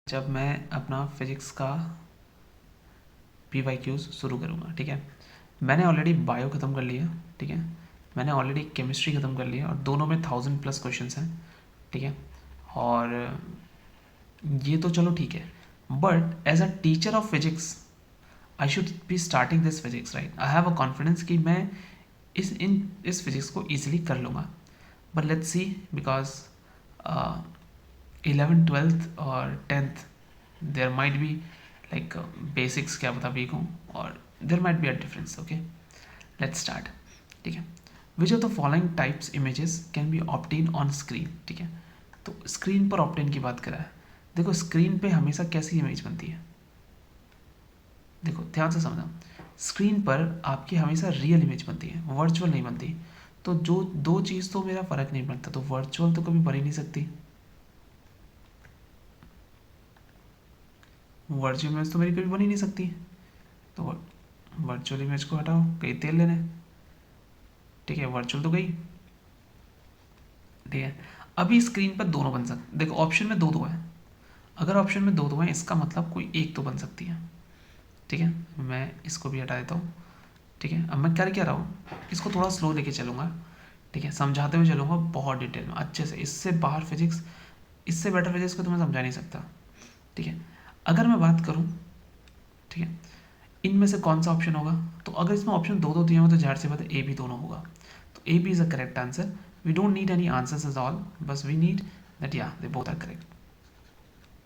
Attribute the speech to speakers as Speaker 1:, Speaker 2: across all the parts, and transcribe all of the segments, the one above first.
Speaker 1: जब मैं अपना फिजिक्स का PYQs शुरू करूँगा, ठीक है। मैंने ऑलरेडी बायो ख़त्म कर लिया, ठीक है। मैंने ऑलरेडी केमिस्ट्री ख़त्म कर लिया और दोनों में 1000+ क्वेश्चंस हैं, ठीक है। और ये तो चलो ठीक है, but as a teacher of physics I should be starting this physics, right. I have a confidence कि मैं इस फिजिक्स को ईजिली कर लूँगा। But let's see, because 11th 12th और 10th there might be like basics क्या पता weak हूँ, और there might be a difference. Okay, let's start, ठीक है। Which of the following types images can be obtain on screen, ठीक है। तो स्क्रीन पर ऑप्टेन की बात करा है। देखो स्क्रीन पे हमेशा कैसी इमेज बनती है, देखो ध्यान से समझना। स्क्रीन पर आपकी हमेशा रियल इमेज बनती है, वर्चुअल नहीं बनती। तो जो दो चीज़ तो मेरा फ़र्क नहीं पड़ता, तो वर्चुअल तो कभी बन ही नहीं सकती। वर्चुअल इमेज तो मेरी कभी बन ही नहीं सकती। तो वर्चुअल इमेज को हटाओ, कहीं तेल लेने, ठीक है। वर्चुअल तो गई, ठीक है। अभी स्क्रीन पर दोनों बन सकते, देखो ऑप्शन में दो दो है। अगर ऑप्शन में दो दो है, इसका मतलब कोई एक तो बन सकती है, ठीक है। मैं इसको भी हटा देता हूँ, ठीक है। अब मैं कर क्या रहा हूँ, इसको थोड़ा स्लो लेके चलूँगा, ठीक है। समझाते हुए चलूँगा बहुत डिटेल में, अच्छे से। इससे बाहर फिजिक्स, इससे बेटर फिजिक्स को तो मैं समझा नहीं सकता, ठीक है। अगर मैं बात करूँ, ठीक है, इनमें से कौन सा ऑप्शन होगा, तो अगर इसमें ऑप्शन दो दो दिए हो तो जाहिर सी बात है ए भी दोनों होगा। तो A B is a correct answer. We don't need any answers is all, बस वी नीड दैट या दे बोथ आर करेक्ट,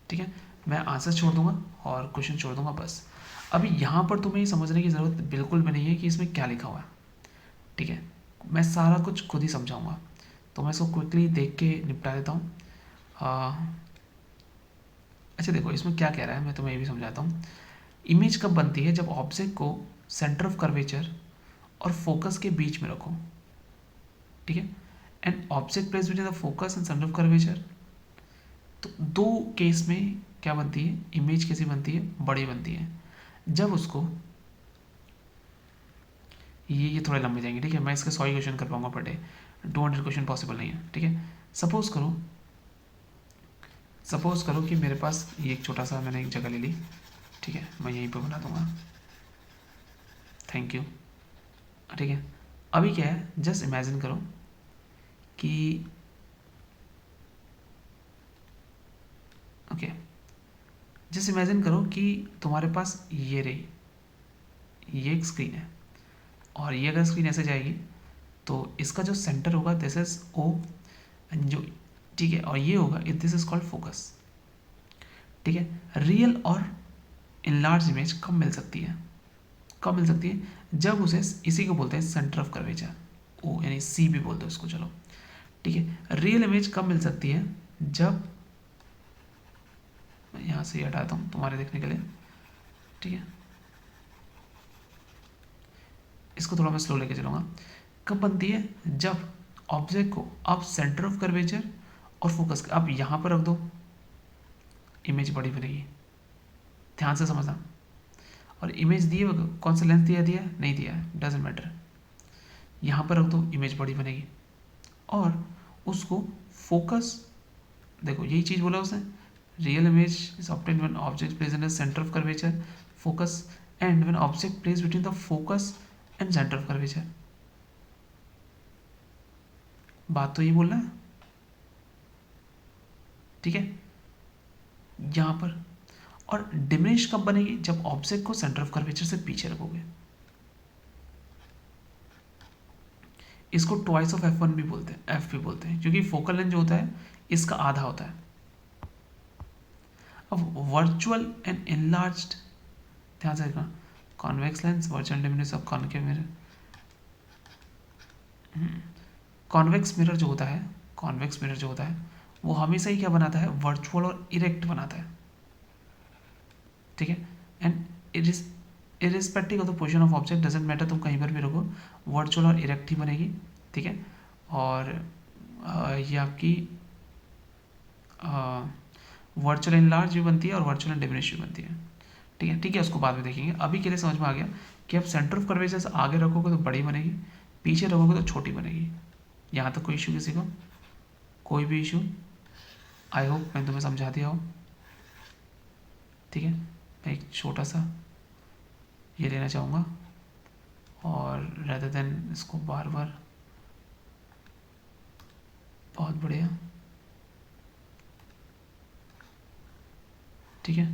Speaker 1: ठीक है। मैं आंसर छोड़ दूंगा और क्वेश्चन छोड़ दूंगा बस। अभी यहाँ पर तुम्हें ये समझने की ज़रूरत बिल्कुल भी नहीं है कि इसमें क्या लिखा हुआ है, ठीक है। मैं सारा कुछ खुद ही समझाऊंगा, तो मैं इसको क्विकली देख के निपटा देता हूँ। अच्छा देखो इसमें क्या कह रहा है, मैं तुम्हें ये भी समझाता हूँ। इमेज कब बनती है, जब ऑब्जेक्ट को सेंटर ऑफ कर्वेचर और फोकस के बीच में रखो, ठीक है। And object place between the focus and centre of curvature. तो दो केस में क्या बनती है, इमेज कैसी बनती है, बड़ी बनती है। जब उसको ये थोड़े लंबे जाएंगे, ठीक है। मैं इसके 100 क्वेश्चन कर पाऊंगा पर डे, 200 क्वेश्चन पॉसिबल नहीं है, ठीक है। सपोज करो कि मेरे पास ये एक छोटा सा मैंने एक जगह ले ली, ठीक है। मैं यहीं पे बना दूंगा, थैंक यू, ठीक है। अभी क्या है, जस्ट इमेजिन करो कि ओके, जस्ट इमेजिन करो कि तुम्हारे पास ये रही, ये एक स्क्रीन है, और ये अगर स्क्रीन ऐसे जाएगी तो इसका जो सेंटर होगा दिस इज ओ, जो, ठीक है। और ये होगा, दिस इज कॉल्ड फोकस, ठीक है। रियल और इनलार्ज इमेज कब मिल सकती है, कब मिल सकती है, जब उसे, इसी को बोलते हैं सेंटर ऑफ कर्वेचर, ओ यानी सी भी बोलते हैं उसको, चलो ठीक है। रियल इमेज कब मिल सकती है, जब, मैं यहाँ से हटाता हूँ तुम्हारे देखने के लिए, ठीक है। इसको थोड़ा मैं स्लो लेके चलूँगा। कब बनती है, जब ऑब्जेक्ट को आप सेंटर ऑफ कर्वेचर और फोकस आप यहाँ पर रख दो, इमेज बड़ी बनेगी, ध्यान से समझना। और इमेज दिए कौन सा लेंथ दिया नहीं दिया है, डजेंट मैटर, यहाँ पर रख दो, इमेज बड़ी बनेगी। और उसको फोकस, देखो यही चीज़ बोला उसने, real image is obtained when object place in the centre of curvature focus and when object place between the focus and centre of curvature. बात तो ये बोल रहा है, ठीक है। यहाँ पर, और डिमिनिश कब बनेगी, जब ऑब्जेक्ट को सेंटर ऑफ कर्वेचर से पीछे रखोगे। इसको ट्वाइस ऑफ F1 भी बोलते हैं, एफ भी बोलते हैं, क्योंकि फोकल लेंथ जो होता है इसका आधा होता है। अब वर्चुअल एंड इनलार्ज्ड, ध्यान से देखना, convex lens, virtual diminish of concave mirror. Convex mirror जो होता है, कॉन्वेक्स मिरर जो होता है वो हमेशा ही क्या बनाता है, वर्चुअल और इरेक्ट बनाता है, ठीक है। And it is irrespective of the position of object, doesn't matter तुम कहीं पर भी रखो, वर्चुअल और इरेक्ट ही बनेगी, ठीक है। और ये आपकी वर्चुअल एंड लार्ज भी बनती है और वर्चुअल एंड डिमिनिश भी बनती है, ठीक है। ठीक है, उसको बाद में देखेंगे। अभी के लिए समझ में आ गया कि आप सेंटर ऑफ कर्वेचर से आगे रखोगे तो बड़ी बनेगी, पीछे रखोगे तो छोटी बनेगी। यहाँ तक कोई इशू किसी को, कोई भी इशू? आई होप मैं तुम्हें समझा दिया हो। ठीक है, मैं एक छोटा सा ये लेना चाहूँगा और रेदर देन इसको बार बार, बहुत बढ़िया, ठीक है।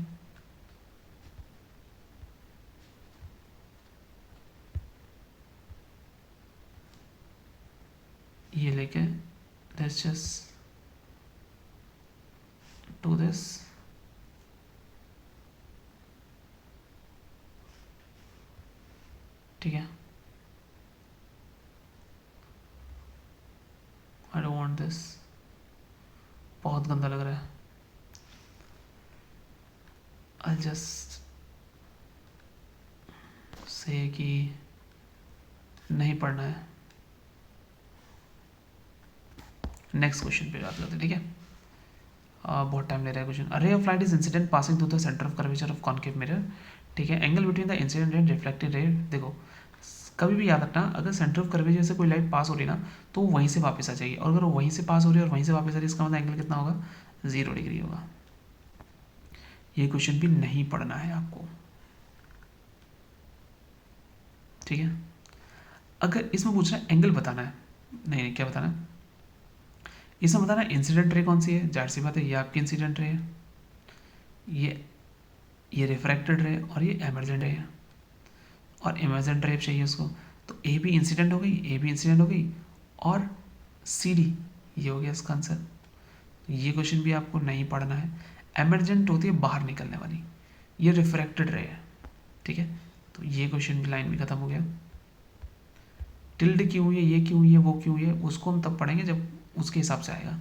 Speaker 1: ये लेके लेट्स जस्ट डू दिस, ठीक है। आई डोंट वांट दिस, बहुत गंदा लग रहा है। आई जस्ट से कि नहीं पढ़ना है। नेक्स्ट क्वेश्चन पे बात करते हैं, ठीक है। बहुत टाइम ले रहा है question. A ray of light is incident passing through the centre of curvature of concave mirror, ठीक है। Angle between the incident and reflected ray, देखो कभी भी याद रखना, अगर सेंटर ऑफ कर्वेचर से कोई लाइट पास हो रही ना तो वो वहीं से वापस आ जाएगी, और अगर वो वहीं से पास हो रही है और वहीं से वापस आ रही है, इसका मतलब एंगल कितना होगा, 0 डिग्री होगा। ये क्वेश्चन भी नहीं पढ़ना है आपको, ठीक है। अगर इसमें पूछ रहा है एंगल बताना है, नहीं क्या बताना है, इसमें बताना है इंसिडेंट रे कौन सी है, जाहिर सी बात है ये आपकी इंसिडेंट रे है, ये रिफ्रैक्टेड रे और ये एमर्जेंट रे है, और इमेजेंट रे चाहिए उसको। तो ए भी इंसिडेंट हो गई, ए भी इंसिडेंट हो गई, और सी डी ये हो गया इसका आंसर। तो ये क्वेश्चन भी आपको नहीं पढ़ना है। एमर्जेंट होती है बाहर निकलने वाली, ये रिफ्रैक्टेड रे है, ठीक है। तो ये क्वेश्चन भी लाइन भी खत्म हो गया। टिल्ड क्यों हुई है, ये क्यों हुई है, वो क्यों हुई है, उसको हम तब पढ़ेंगे जब उसके हिसाब से आएगा।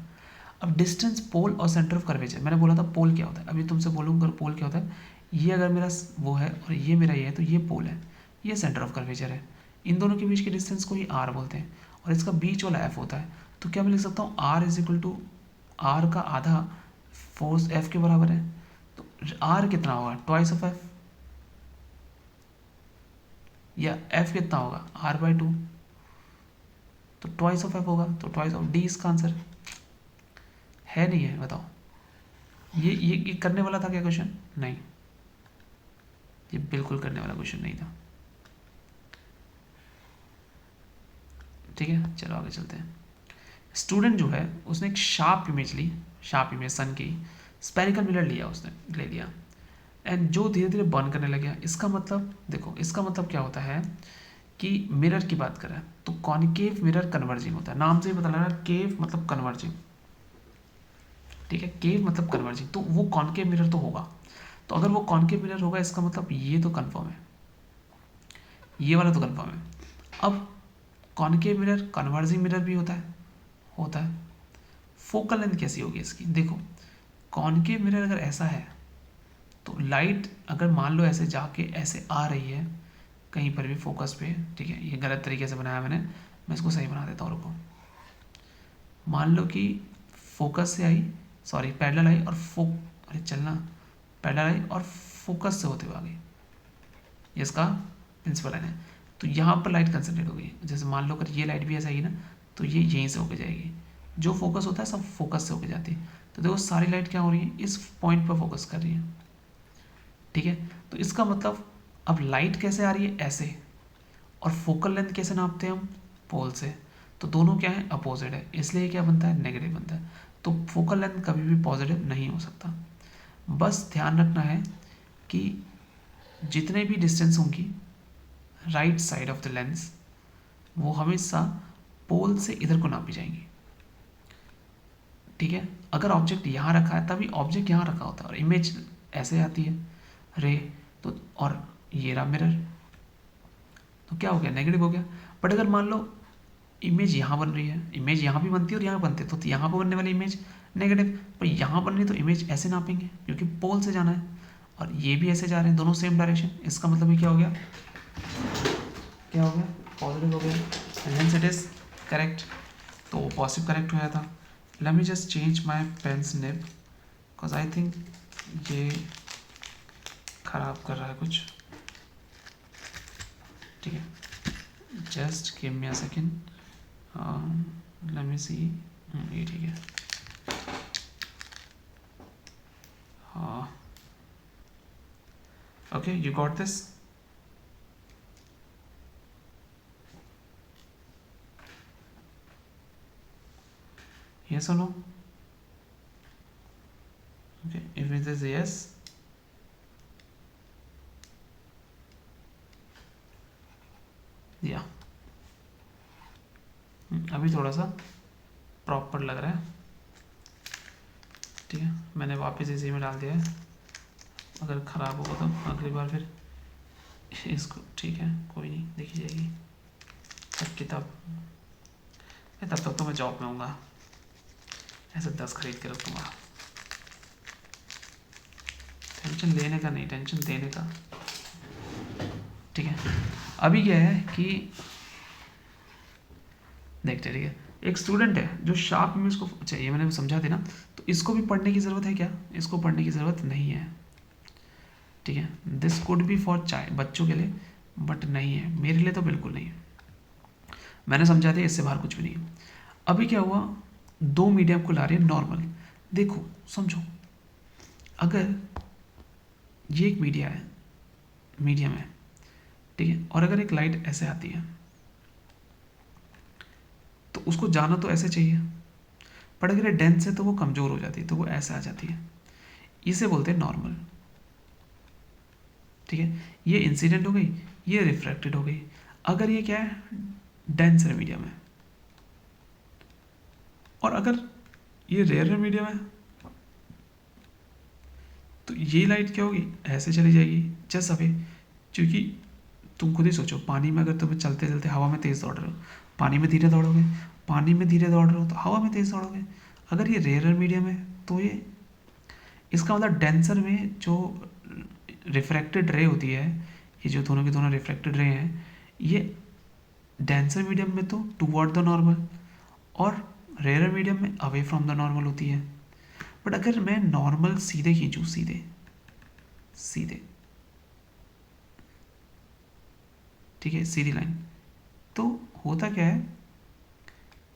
Speaker 1: अब डिस्टेंस पोल और सेंटर ऑफ कर्वेचर, मैंने बोला था पोल क्या होता है, अभी तुमसे बोलूँगा पोल क्या होता है। ये अगर मेरा वो है और ये मेरा ये है तो ये पोल है, ये सेंटर ऑफ कर्वेचर है। इन दोनों के बीच के डिस्टेंस को ही आर बोलते हैं, और इसका बीच वाला एफ होता है। तो क्या मैं लिख सकता हूँ R is equal to R का आधा फोर्स एफ के बराबर है। तो आर कितना होगा, ट्वाइस ऑफ एफ, या एफ कितना होगा आर बाई टू, तो ट्वाइस ऑफ एफ होगा, तो ट्वाइस ऑफ डी इसका आंसर है। नहीं है बताओ, ये करने वाला था क्या क्वेश्चन, नहीं, ये बिल्कुल करने वाला क्वेश्चन नहीं था, ठीक है। चलो आगे चलते हैं। स्टूडेंट जो है उसने एक शार्प इमेज ली, शार्प इमेज सन की, स्पेरिकल मिरर लिया, उसने ले लिया, एंड जो धीरे धीरे बर्न करने लग गया। इसका मतलब देखो, इसका मतलब क्या होता है कि मिरर की बात करें तो कॉनकेव मिरर कन्वर्जिंग होता है, नाम से ही पता लग रहा है, केव मतलब कन्वर्जिंग, ठीक है। केव मतलब कन्वर्जिंग, तो वो कॉनकेव मिरर तो होगा। तो अगर वो कॉनकेव मिरर होगा इसका मतलब ये तो कंफर्म है, ये वाला तो कंफर्म है। अब कॉनकेव मिरर कन्वर्जिंग मिरर भी होता है। फोकल लेंथ कैसी होगी इसकी, देखो कॉनकेव मिरर अगर ऐसा है तो लाइट अगर मान लो ऐसे जाके ऐसे आ रही है कहीं पर भी फोकस पे, ठीक है, ये गलत तरीके से बनाया मैंने, मैं इसको सही बना देता हूँ, रुको। मान लो कि फोकस से आई, सॉरी पैरेलल आई और अरे चलना, पैरेलल आई और फोकस से होते हुए आ गई, ये इसका प्रिंसिपल लाइन है। तो यहाँ पर लाइट कंसनट्रेट हो गई, जैसे मान लो अगर ये लाइट भी ऐसा ही ना, तो ये यहीं से होके जाएगी, जो फोकस होता है सब फोकस से होके जाती है। तो देखो सारी लाइट क्या हो रही है, इस पॉइंट पर फोकस कर रही है, ठीक है। तो इसका मतलब अब लाइट कैसे आ रही है, ऐसे, और फोकल लेंथ कैसे नापते हैं हम, पोल से। तो दोनों क्या है, अपोजिट है, इसलिए क्या बनता है, नेगेटिव बनता है। तो फोकल लेंथ कभी भी पॉजिटिव नहीं हो सकता। बस ध्यान रखना है कि जितने भी डिस्टेंस होंगी right side of the lens, वो हमेशा पोल से इधर को नापी जाएंगी, ठीक है। अगर ऑब्जेक्ट यहाँ रखा है तभी ऑब्जेक्ट यहाँ रखा होता है और इमेज ऐसे आती है रे, तो और ये रहा मिरर, तो क्या हो गया, नेगेटिव हो गया। बट अगर मान लो इमेज यहाँ बन रही है, इमेज यहाँ भी बनती है और यहाँ बनती है, तो यहाँ पर बनने वाली इमेज नेगेटिव, पर यहाँ बन रही तो इमेज ऐसे नापेंगे क्योंकि पोल से जाना है, और ये भी ऐसे जा रहे हैं, दोनों सेम डायरेक्शन। इसका मतलब ये क्या हो गया, पॉजिटिव हो गया, and hence it is correct. तो पॉजिटिव करेक्ट हो था। Let me just change my pens nib because I think ये खराब कर रहा है कुछ, ठीक है। Just give me a second, let me see, ये ठीक है। हाँ Okay, you got this? Yes or no? Okay, if it is yes, या अभी थोड़ा सा प्रॉपर लग रहा है, ठीक है। मैंने वापस इसी में डाल दिया है, अगर ख़राब होगा तो अगली बार फिर इसको, ठीक है कोई नहीं, देखी जाएगी तब किताब। तब तक तो मैं जॉब में हूँगा, ऐसे 10 खरीद के रखूँगा। टेंशन लेने का नहीं, टेंशन देने का, ठीक है। अभी क्या है कि देखते, ठीक है, एक स्टूडेंट है जो शार्प में इसको चाहिए, मैंने समझा देना, तो इसको भी पढ़ने की ज़रूरत है क्या? इसको पढ़ने की ज़रूरत नहीं है, ठीक है। दिस कुड बी फॉर बच्चों के लिए, बट नहीं है, मेरे लिए तो बिल्कुल नहीं है। मैंने समझा दिया, इससे बाहर कुछ भी नहीं है। अभी क्या हुआ, दो मीडियम को ला रही है नॉर्मल। देखो समझो, अगर ये एक मीडियम है, ठीक है, और अगर एक लाइट ऐसे आती है तो उसको जाना तो ऐसे चाहिए, पर अगर ये डेंस है तो वो कमज़ोर हो जाती है, तो वो ऐसे आ जाती है। इसे बोलते हैं नॉर्मल, ठीक है। ये इंसिडेंट हो गई, ये रिफ्रैक्टेड हो गई। अगर ये क्या है, डेंसर मीडियम है, और अगर ये रेयर मीडियम है, तो ये लाइट क्या होगी, ऐसे चली जाएगी जैसा अभी। क्योंकि तुम खुद ही सोचो, पानी में अगर तुम्हें चलते चलते हवा में तेज़ दौड़ रहे हो, पानी में धीरे दौड़ोगे, पानी में धीरे दौड़ रहे हो तो हवा में तेज़ दौड़ोगे। अगर ये रेयर मीडियम है तो ये, इसका मतलब डेंसर में जो रिफ्रैक्टेड रे होती है, ये जो दोनों की दोनों रिफ्रैक्टेड रे हैं, ये डेंसर मीडियम में तो टूवर्ड द नॉर्मल, और रेयर मीडियम में अवे फ्रॉम द नॉर्मल होती है। बट अगर मैं नॉर्मल सीधे खींचूँ, सीधे सीधे, ठीक है, सीधी लाइन, तो होता क्या है,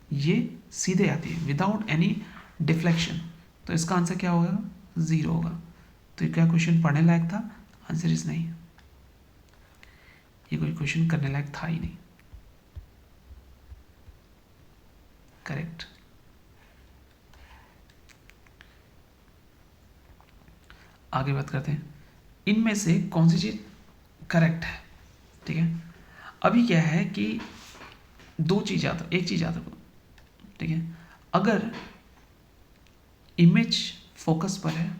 Speaker 1: ये सीधे आती है विदाउट एनी डिफ्लेक्शन, तो इसका आंसर क्या होगा, 0 होगा। तो ये क्या क्वेश्चन पढ़ने लायक था? आंसर इज नहीं, ये कोई क्वेश्चन करने लायक था ही नहीं। करेक्ट। आगे बात करते हैं, इनमें से कौन सी चीज़ करेक्ट है, ठीक है। अभी क्या है कि दो चीज़ याद, एक चीज़ याद रखो, ठीक है। अगर इमेज फोकस पर है,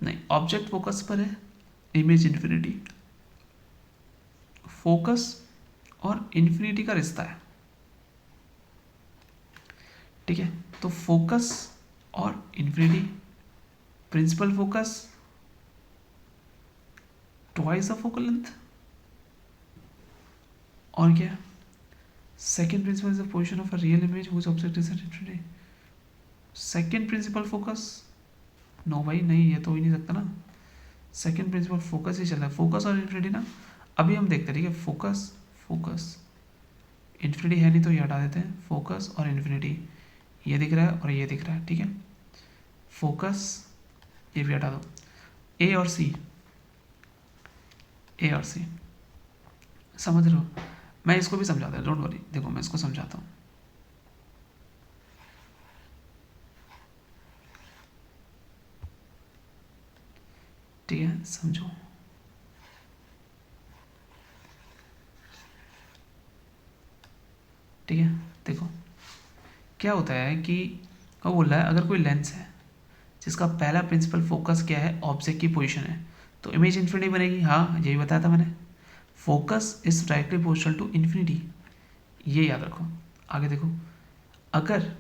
Speaker 1: नहीं, ऑब्जेक्ट फोकस पर है, इमेज इन्फिनिटी, फोकस और इन्फिनिटी का रिश्ता है, ठीक है। तो फोकस और infinity, principal focus twice the focal length, और क्या, second principal is the position of a real image whose object is at infinity. Second principal focus, no भाई नहीं, ये तो हो ही नहीं सकता ना, सेकेंड प्रिंसिपल फोकस ही चल रहा है, फोकस और इन्फिनिटी ना। अभी हम देखते हैं, ठीक है, फोकस फोकस, इन्फिनिटी है नहीं तो ये हटा देते हैं, फोकस और इन्फिनिटी, ये दिख रहा है और ये दिख रहा है, ठीक है। फोकस, ये भी हटा दो, ए और सी, ए और सी, समझ रहे हो। मैं इसको भी समझाता हूँ, डोंट वरी, देखो मैं इसको समझाता हूँ, ठीक है, समझो। ठीक है, देखो क्या होता है कि वो बोल रहा है, अगर कोई लेंस है जिसका पहला प्रिंसिपल फोकस क्या है, ऑब्जेक्ट की पोजीशन है, तो इमेज इन्फिनिटी बनेगी। हाँ, यही बताया था मैंने, focus is directly proportional to infinity, ये याद रखो। आगे देखो, अगर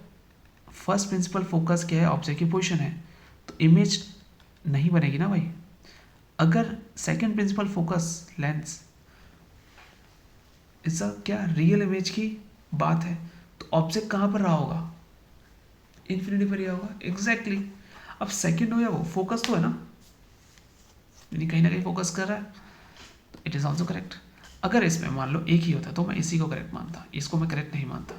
Speaker 1: फर्स्ट प्रिंसिपल फोकस क्या है, ऑब्जेक्ट की पोजीशन है, तो इमेज नहीं बनेगी ना भाई। अगर सेकंड प्रिंसिपल फोकस लेंस, इसका क्या रियल इमेज की बात है, तो ऑब्जेक्ट कहाँ पर रहा होगा, इन्फिनिटी पर ही होगा, एग्जैक्टली। अब सेकंड हो या वो, फोकस तो है ना, यानी कहीं ना कहीं फोकस कर रहा है, तो इट इज़ ऑल्सो करेक्ट। अगर इसमें मान लो एक ही होता तो मैं इसी को करेक्ट मानता, इसको मैं करेक्ट नहीं मानता,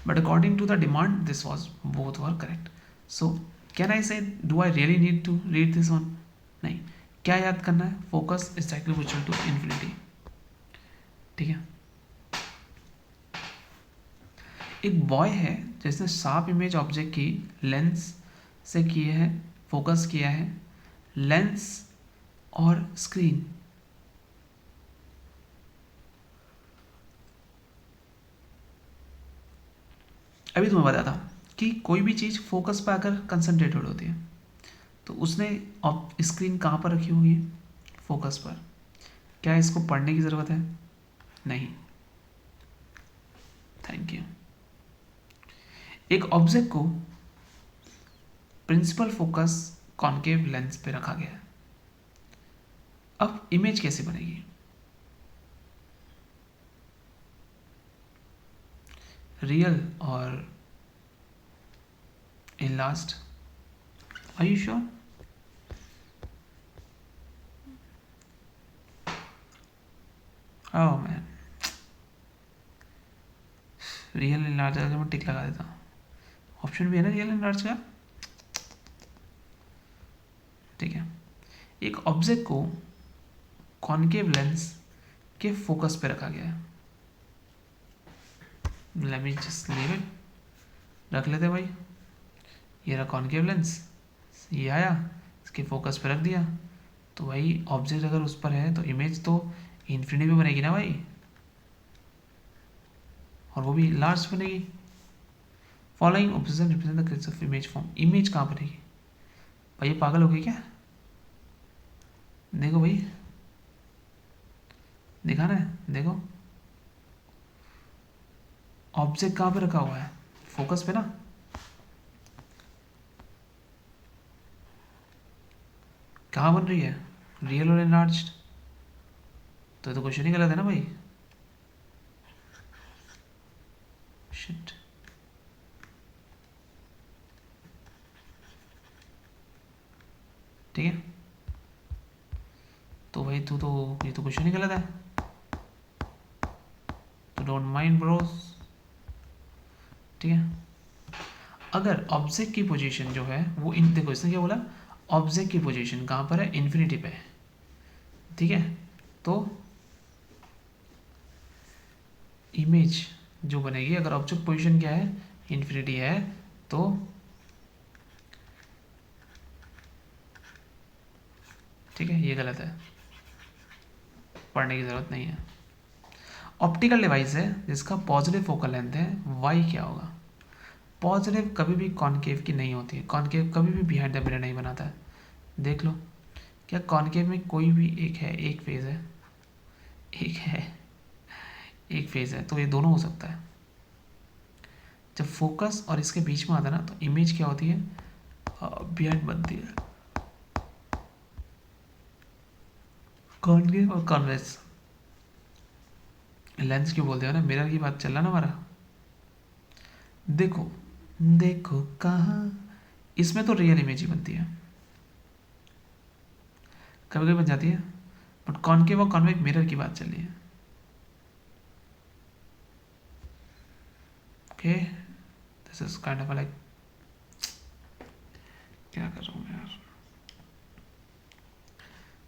Speaker 1: but according to the demand this was both were correct. So can I say, do I really need to read this one? नहीं, क्या याद करना है? Focus is directly proportional to infinity. ठीक है, एक बॉय है जिसने शार्प इमेज ऑब्जेक्ट की लेंस से किए है, फोकस किया है, लेंस और स्क्रीन अभी तुम्हें बताता हूँ कि कोई भी चीज़ फोकस पर आकर कंसंट्रेटेड होती है, तो उसने स्क्रीन कहाँ पर रखी होगी? फोकस पर। क्या इसको पढ़ने की ज़रूरत है? नहीं। Thank you. एक ऑब्जेक्ट को प्रिंसिपल फोकस कॉन्केव लेंस पे रखा गया है। अब इमेज कैसे बनेगी? रियल और enlarged? Are you sure? Oh man, real enlarged अगर मैं टिक लगा देता हूँ, ऑप्शन भी है ना रियल enlarged का। ठीक है, एक ऑब्जेक्ट को कॉन्केव लेंस के फोकस पे रखा गया है। Late me just leave it, रख लेते भाई। ये रहा कॉन्केव लेंस, ये आया, इसके फोकस पे रख दिया, तो भाई ऑब्जेक्ट अगर उस पर है तो इमेज तो इन्फिनिटी में बनेगी ना भाई, और वो भी लार्ज बनेगी। Following objection represent the case of image form. Image कहाँ बनेगी भाई? ये पागल हो गई क्या? देखो भाई, दिखाना है, देखो ऑब्जेक्ट कहाँ पे रखा हुआ है? फोकस पे ना। कहाँ बन रही है? रियल और एनलार्ज्ड। तो ये तो क्वेश्चन ही गलत है ना भाई। शिट। ठीक है, तो भाई तू तो, ये तो क्वेश्चन ही गलत है, तो डोंट माइंड ब्रोस। ठीक है, अगर ऑब्जेक्ट की पोजीशन जो है वो इन, देखो इसने क्या बोला, ऑब्जेक्ट की पोजीशन कहाँ पर है? इन्फिनिटी पे है। ठीक है, तो इमेज जो बनेगी, अगर ऑब्जेक्ट पोजीशन क्या है? इन्फिनिटी है, तो ठीक है, ये गलत है, पढ़ने की ज़रूरत नहीं है। ऑप्टिकल डिवाइस है जिसका पॉजिटिव फोकल लेंथ है, वाई क्या होगा? पॉजिटिव कभी भी कॉनकेव की नहीं होती है, कॉनकेव कभी भी बिहाइंड द मिरर नहीं बनाता है। देख लो, क्या कॉनकेव में कोई भी एक है, एक फेज है, एक है, एक फेज है, तो ये दोनों हो सकता है। जब फोकस और इसके बीच में आता है ना, तो इमेज क्या होती है? बिहाइंड बनती है। कॉनकेव और कॉन्वेक्स लेंस क्यों बोलते हो ना, मिरर की बात चल रहा ना हमारा। देखो, देखो कहाँ, इसमें तो रियल इमेज ही बनती है, कभी कभी बन जाती है, बट कॉनकेव और कॉन्वेक्स मिरर की बात चल रही है। Okay, this is kind of like, क्या कर रहा हूँ मैं यार?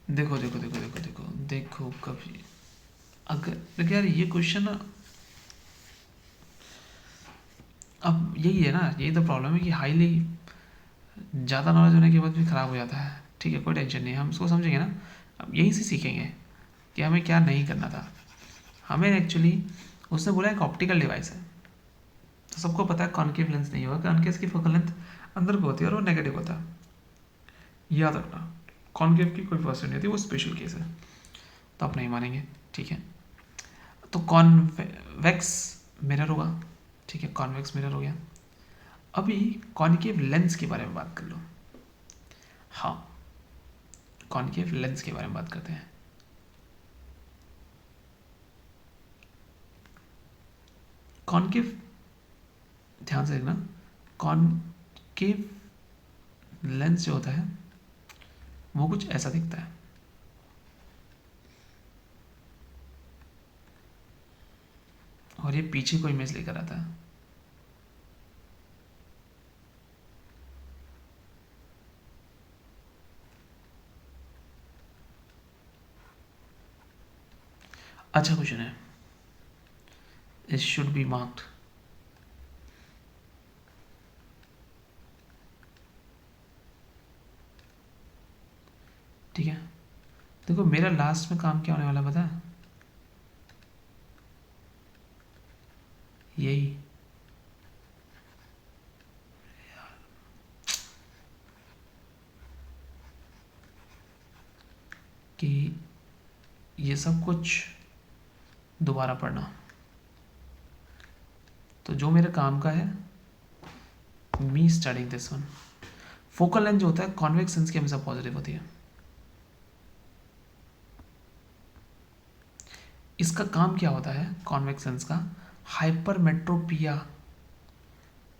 Speaker 1: देखो देखो देखो देखो देखो देखो, कभी अगर देखो यार, ये क्वेश्चन ना, अब यही है ना, यही तो प्रॉब्लम है कि हाईली ज़्यादा नॉलेज होने के बाद भी ख़राब हो जाता है। ठीक है, कोई टेंशन नहीं, हम इसको समझेंगे ना, अब यहीं से सीखेंगे कि हमें क्या नहीं करना था। हमें एक्चुअली, उसने बोला एक ऑप्टिकल डिवाइस है, तो सबको पता है कॉनकेव लेंस नहीं होगा, कॉनकेव की फोकल लेंथ अंदर को होती है और वो नेगेटिव होता है, याद रखना। कॉनकेव की कोई पर्सन नहीं होती, वो स्पेशल केस है, तो आप नहीं मानेंगे। ठीक है, तो कॉन्वेक्स मिरर होगा। ठीक है, कॉन्वेक्स मिरर हो गया। अभी कॉनकेव लेंस के बारे में बात कर लो। हाँ, कॉनकेव लेंस के बारे में बात करते हैं। कॉनकेव, ध्यान से देखना, कॉनकेव लेंस जो होता है वो कुछ ऐसा दिखता है। और ये पीछे को इमेज लेकर आता है। अच्छा क्वेश्चन है, इट शुड बी मार्क्ड। ठीक है, देखो मेरा लास्ट में काम क्या होने वाला पता है, यही कि ये सब कुछ दोबारा पढ़ना। तो जो मेरे काम का है, me studying this one. Focal length जो होता है कॉन्वेक्स लेंस की हमेशा पॉजिटिव होती है। इसका काम क्या होता है कॉन्वेक्स लेंस का, हाइपरमेट्रोपिया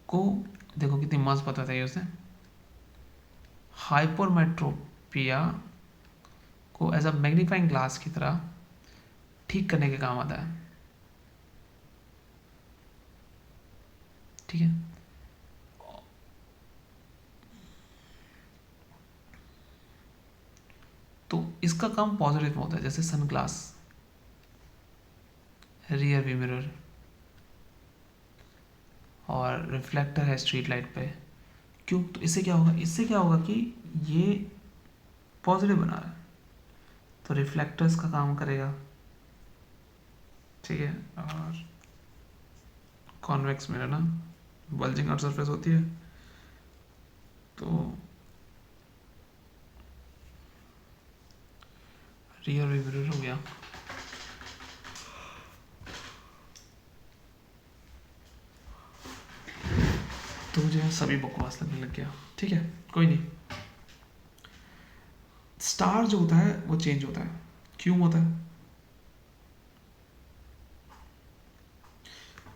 Speaker 1: को, देखो कितनी मस्त बात बताई उसने, हाइपरमेट्रोपिया को एज अ मैग्नीफाइंग ग्लास की तरह ठीक करने के काम आता है। ठीक है, तो इसका काम पॉजिटिव में होता है, जैसे sun glass, rear view mirror और रिफ्लेक्टर है स्ट्रीट लाइट पे। क्यों, तो इससे क्या होगा, इससे क्या होगा कि ये पॉजिटिव बना रहा है तो रिफ्लेक्टर्स का काम करेगा। ठीक है, और कॉन्वेक्स मिरर ना, बल्जिंग आउट सरफेस होती है, तो रियर व्यू मिरर हो गया। तो मुझे सभी बकवास लगने लग गया। ठीक है, कोई नहीं। स्टार जो होता है वो चेंज होता है, क्यों होता है,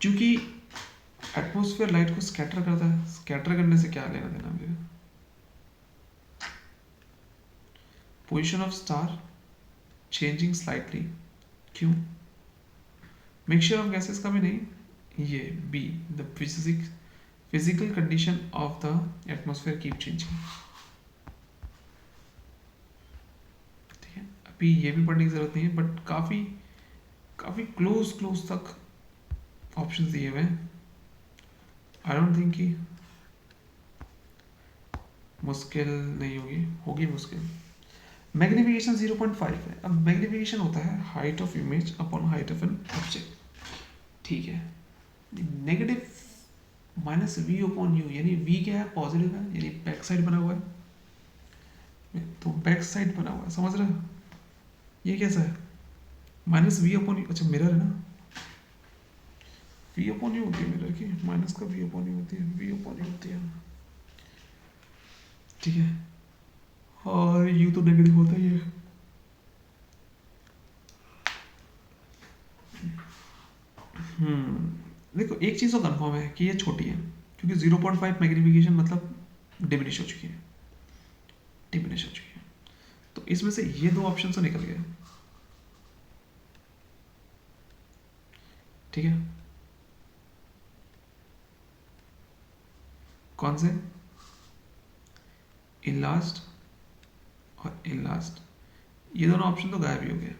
Speaker 1: क्योंकि एटमॉस्फेयर लाइट को स्कैटर करता है। स्कैटर करने से क्या लेना देना मुझे, position of star changing slightly, क्यों, मिक्सचर ऑफ गैसेस का भी नहीं, ये B, the physical condition of the atmosphere keep changing. ठीक है, अभी ये भी पढ़ने की जरूरत नहीं है, बट काफ़ी काफ़ी क्लोज क्लोज तक ऑप्शन दिए हुए हैं। आई डोंट थिंक कि मुश्किल नहीं होगी, होगी मुश्किल। मैग्निफिकेशन 0.5 है। अब मैग्निफिकेशन होता है height of image upon height of an object. ठीक है, negative minus V upon U, यानी वी क्या है, पॉजिटिव है, यानी बैक साइड बना हुआ है, तो बैक साइड बना हुआ है, समझ रहे हो, ये कैसा है, माइनस वी अपॉन यू, अच्छा मिरर है ना, वी अपॉन यू होती है मिरर की, माइनस का वी अपॉन यू होती है, वी अपॉन यू होती है। ठीक है, और यू तो नेगेटिव होता ही है। देखो एक चीज़ तो कंफर्म है कि ये छोटी है, क्योंकि 0.5 मैग्निफिकेशन मतलब डिमिनिश हो चुकी है, डिमिनिश हो चुकी है। तो इसमें से ये दो ऑप्शन तो निकल गए। ठीक है, कौन से, इनलास्ट और इनलास्ट, ये दोनों ऑप्शन तो गायब ही हो गए।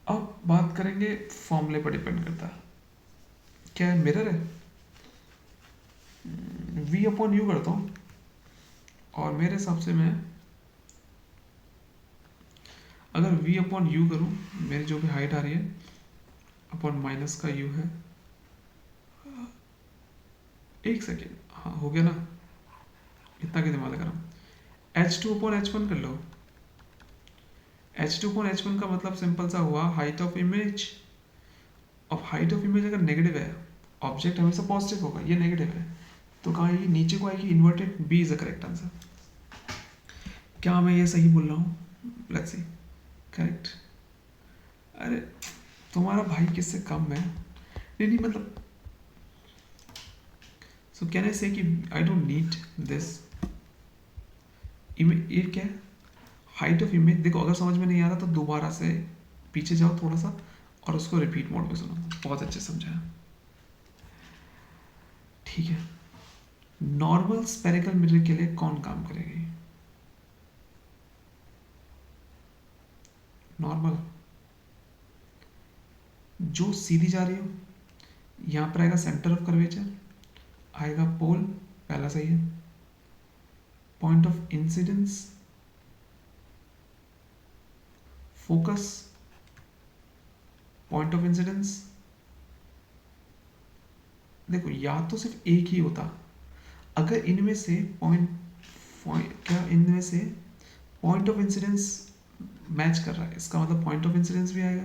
Speaker 1: अब बात करेंगे फॉर्मूले पर डिपेंड करता है, क्या है, मिरर है, वी अपॉन यू करता हूँ, और मेरे हिसाब से मैं अगर v अपॉन यू करूँ, मेरी जो भी हाइट आ रही है अपॉन माइनस का u है, एक सेकेंड, हाँ हो गया ना, इतना के दिमाग लगा रहा हूँ, h2 अपॉन h1 कर लो। h2 अपॉन h1 का मतलब सिंपल सा हुआ हाइट ऑफ इमेज। अब हाइट ऑफ इमेज अगर नेगेटिव है, ऑब्जेक्ट हमेशा पॉजिटिव होगा, ये नेगेटिव है, तो कहाँ ये नीचे को आएगी, inverted, B is the correct answer. क्या मैं ये सही बोल रहा हूँ, लेट्स सी, करेक्ट। अरे तुम्हारा भाई किससे कम है, नहीं नहीं मतलब, सो कैन आई से कि I don't need this image, ये क्या है, हाइट ऑफ इमेज। देखो अगर समझ में नहीं आ रहा तो दोबारा से पीछे जाओ थोड़ा सा और उसको रिपीट मोड में सुनो, बहुत अच्छे समझाया। ठीक है, नॉर्मल स्पेरिकल मिरर के लिए कौन काम करेगी, नॉर्मल, जो सीधी जा रही हो यहाँ पर आएगा सेंटर ऑफ कर्वेचर, आएगा पोल, पहला सही है। Point of incidence, focus, point of incidence. देखो या तो सिर्फ एक ही होता, अगर इनमें से क्या इनमें से पॉइंट ऑफ इंसिडेंस मैच कर रहा है, इसका मतलब पॉइंट ऑफ इंसिडेंस भी आएगा,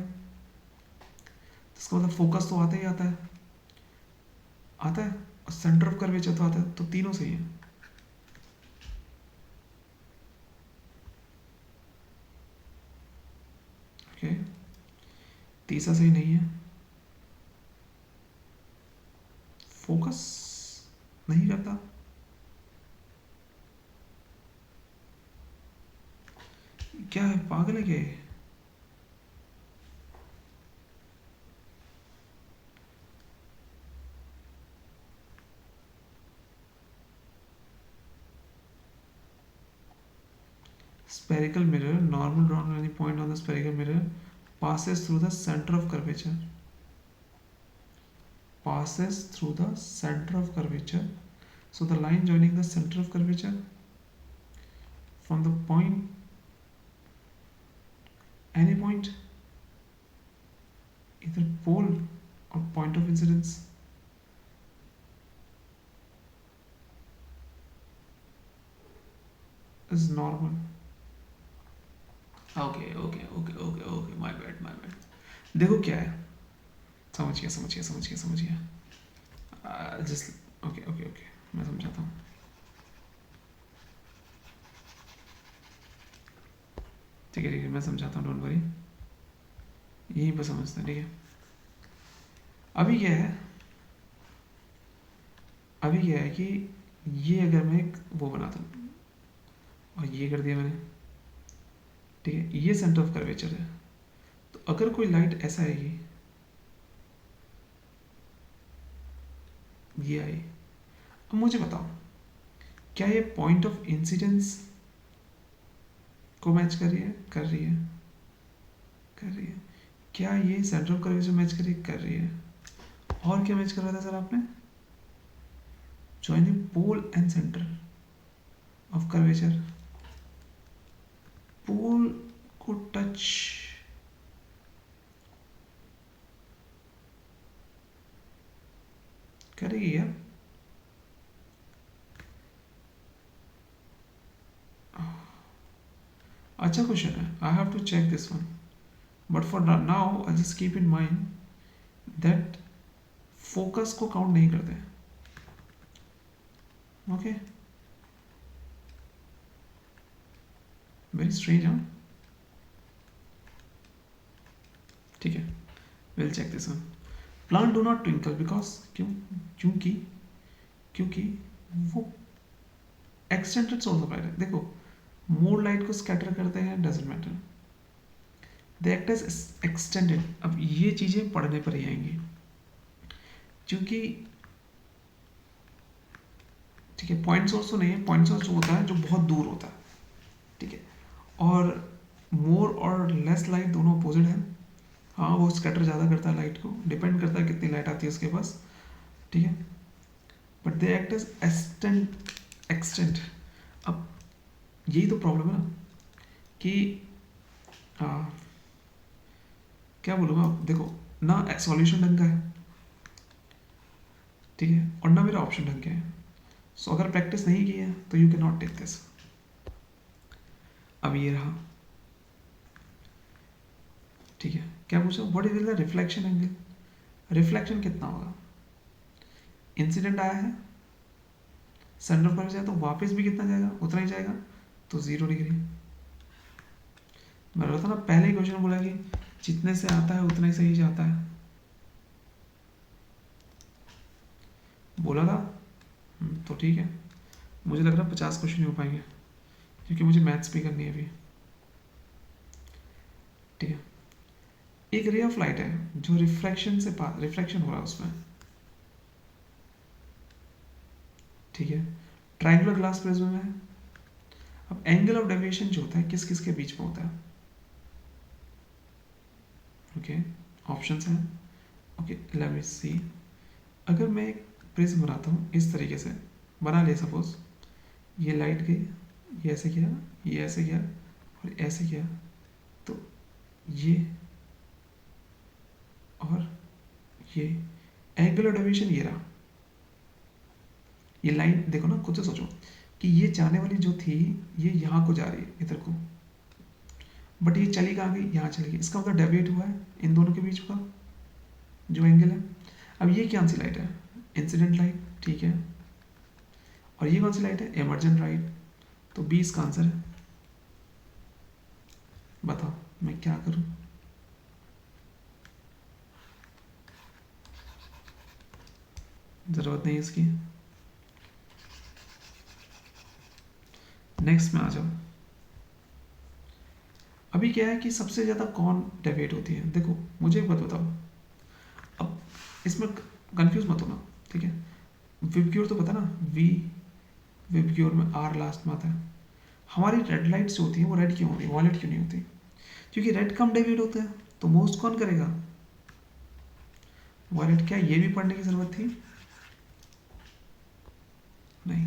Speaker 1: इसका मतलब फोकस तो आता ही आता है, आता है, और सेंटर ऑफ कर्वेचर तो आता है, तो तीनों सही है। ओके, तीसरा सही नहीं है, फोकस नहीं करता। क्या है, पागल है क्या ये? Spherical mirror, normal drawn on any point on the spherical mirror passes through the center of curvature. Passes through the center of curvature. So the line joining the center of curvature from the point, any point, either pole or point of incidence. Is normal. Okay, my bad. देखो क्या है, समझ गया। Just okay, मैं समझाता हूँ। ठीक है, मैं समझाता हूँ, डोंट वरी, यहीं पर समझते हैं, ठीक है। अभी क्या है कि ये अगर मैं एक वो बनाता हूँ और ये कर दिया मैंने, ठीक है, ये सेंटर ऑफ कर्वेचर है, तो अगर कोई लाइट ऐसा आएगी, ये आई, अब मुझे बताओ क्या ये पॉइंट ऑफ इंसिडेंस को मैच कर रही है? कर रही है। क्या ये सेंटर ऑफ कर्वेचर मैच कर रही है? और क्या मैच कर रहा था सर आपने? Joining pole and centre of curvature, pole को टच करेगी यार। अच्छा क्वेश्चन है, I have to check this one, but for now I just keep in mind that focus को काउंट नहीं करते। ओके, वेरी स्ट्रेंज, हाँ, ठीक है, will check this one. Planet do not twinkle because क्योंकि वो एक्सटेंडेड सोर्स ऑफ लाइट है। देखो, मोर लाइट को स्कैटर करते हैं, doesn't matter, they act as extended. अब ये चीज़ें पढ़ने पर ही आएंगी, क्योंकि ठीक है, पॉइंट सोर्स तो नहीं है, पॉइंट सोर्स होता है जो बहुत दूर होता है, ठीक है, और मोर और लेस लाइट दोनों अपोजिट है। हाँ, वो स्कैटर ज़्यादा करता है लाइट को, डिपेंड करता है कितनी लाइट आती है उसके पास, ठीक है, but they act as extend. अब यही तो प्रॉब्लम है ना कि क्या बोलूँगा, देखो ना सॉल्यूशन ढंग का है, ठीक है, और ना मेरा ऑप्शन ढंग का है, सो अगर प्रैक्टिस नहीं की है तो you can not take this. अब ये रहा, ठीक है, क्या पूछा, what is the reflection angle? Reflection कितना होगा? इंसिडेंट आया है, सेंटर पर जाए तो वापस भी कितना जाएगा? उतना ही जाएगा, तो 0 डिग्री। मैं बोला था ना, पहले ही क्वेश्चन बोला कि जितने से आता है उतना ही सही जाता है, बोला था। तो ठीक है, मुझे लग रहा है 50 क्वेश्चन हो पाएंगे, क्योंकि मुझे मैथ्स भी करनी है अभी, ठीक है। एक रे ऑफ लाइट है जो रिफ्लेक्शन हो रहा है उसमें, ठीक है, ट्रायंगुलर ग्लास प्रिज्म में है। अब एंगल ऑफ डेविएशन जो होता है किस किस के बीच में होता है? ओके, ऑप्शंस हैं। ओके, लेट मी सी। अगर मैं एक प्रिज्म बनाता हूँ इस तरीके से, बना लिया सपोज, ये लाइट गई, ये ऐसे किया, ये ऐसे किया और ऐसे किया, तो ये और ये एंगुलर डायमेंशन ये रहा। ये लाइन देखो ना, खुद से सोचो कि ये जाने वाली जो थी ये यहाँ को जा रही है इधर को, बट ये चली कहाँ गई, यहाँ चली गई। इसका मतलब डेविएट हुआ है इन दोनों के बीच का जो एंगल है। अब ये कौन सी लाइट है, इंसिडेंट लाइट, ठीक है। और ये कौन सी लाइट है, एमर्जेंट लाइट। तो 20 का आंसर है। बताओ मैं क्या करूं। जरूरत नहीं इसकी। नेक्स्ट में आ जाओ। अभी क्या है कि सबसे ज्यादा कौन डेविएट होती है, देखो मुझे एक बात बताओ। अब इसमें कंफ्यूज मत होना, ठीक है। विबग्योर तो पता ना, वी विबग्योर में आर लास्ट में आता है। हमारी रेड लाइट्स जो होती है वो रेड क्यों होती है, वॉयलेट क्यों नहीं होती, क्योंकि रेड कम डेविएट होता है। तो मोस्ट कौन करेगा, वॉयलेट। क्या ये भी पढ़ने की जरूरत थी, नहीं,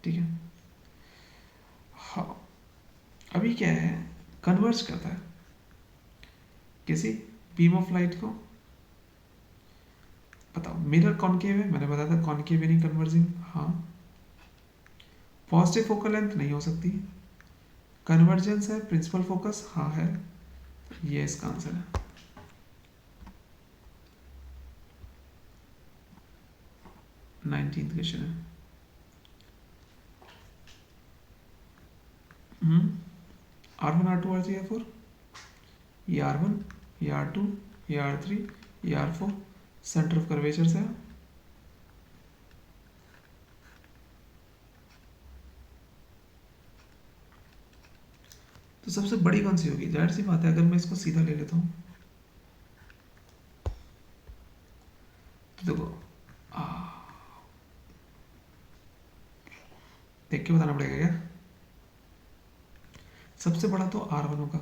Speaker 1: ठीक है। हाँ, अभी क्या है, कन्वर्ज करता है किसी बीम ऑफ लाइट को। बताओ मिरर कॉनकेव है, मैंने बताया था कॉनकेव नहीं कन्वर्जिंग। हाँ, पॉजिटिव फोकल लेंथ नहीं हो सकती। कन्वर्जेंस है, प्रिंसिपल फोकस हाँ है। ये इसका आंसर है। नाइनटीन क्वेश्चन है। R1 R2 R3 R4, ये R1, ये R2, ये R3, ये R4 सेंटर ऑफ कर्वेचर से। तो सबसे बड़ी कौन सी होगी, जाहिर सी बात है अगर मैं इसको सीधा ले लेता हूँ तो देखो, देख के बताना पड़ेगा क्या। सबसे बड़ा तो R1 होगा।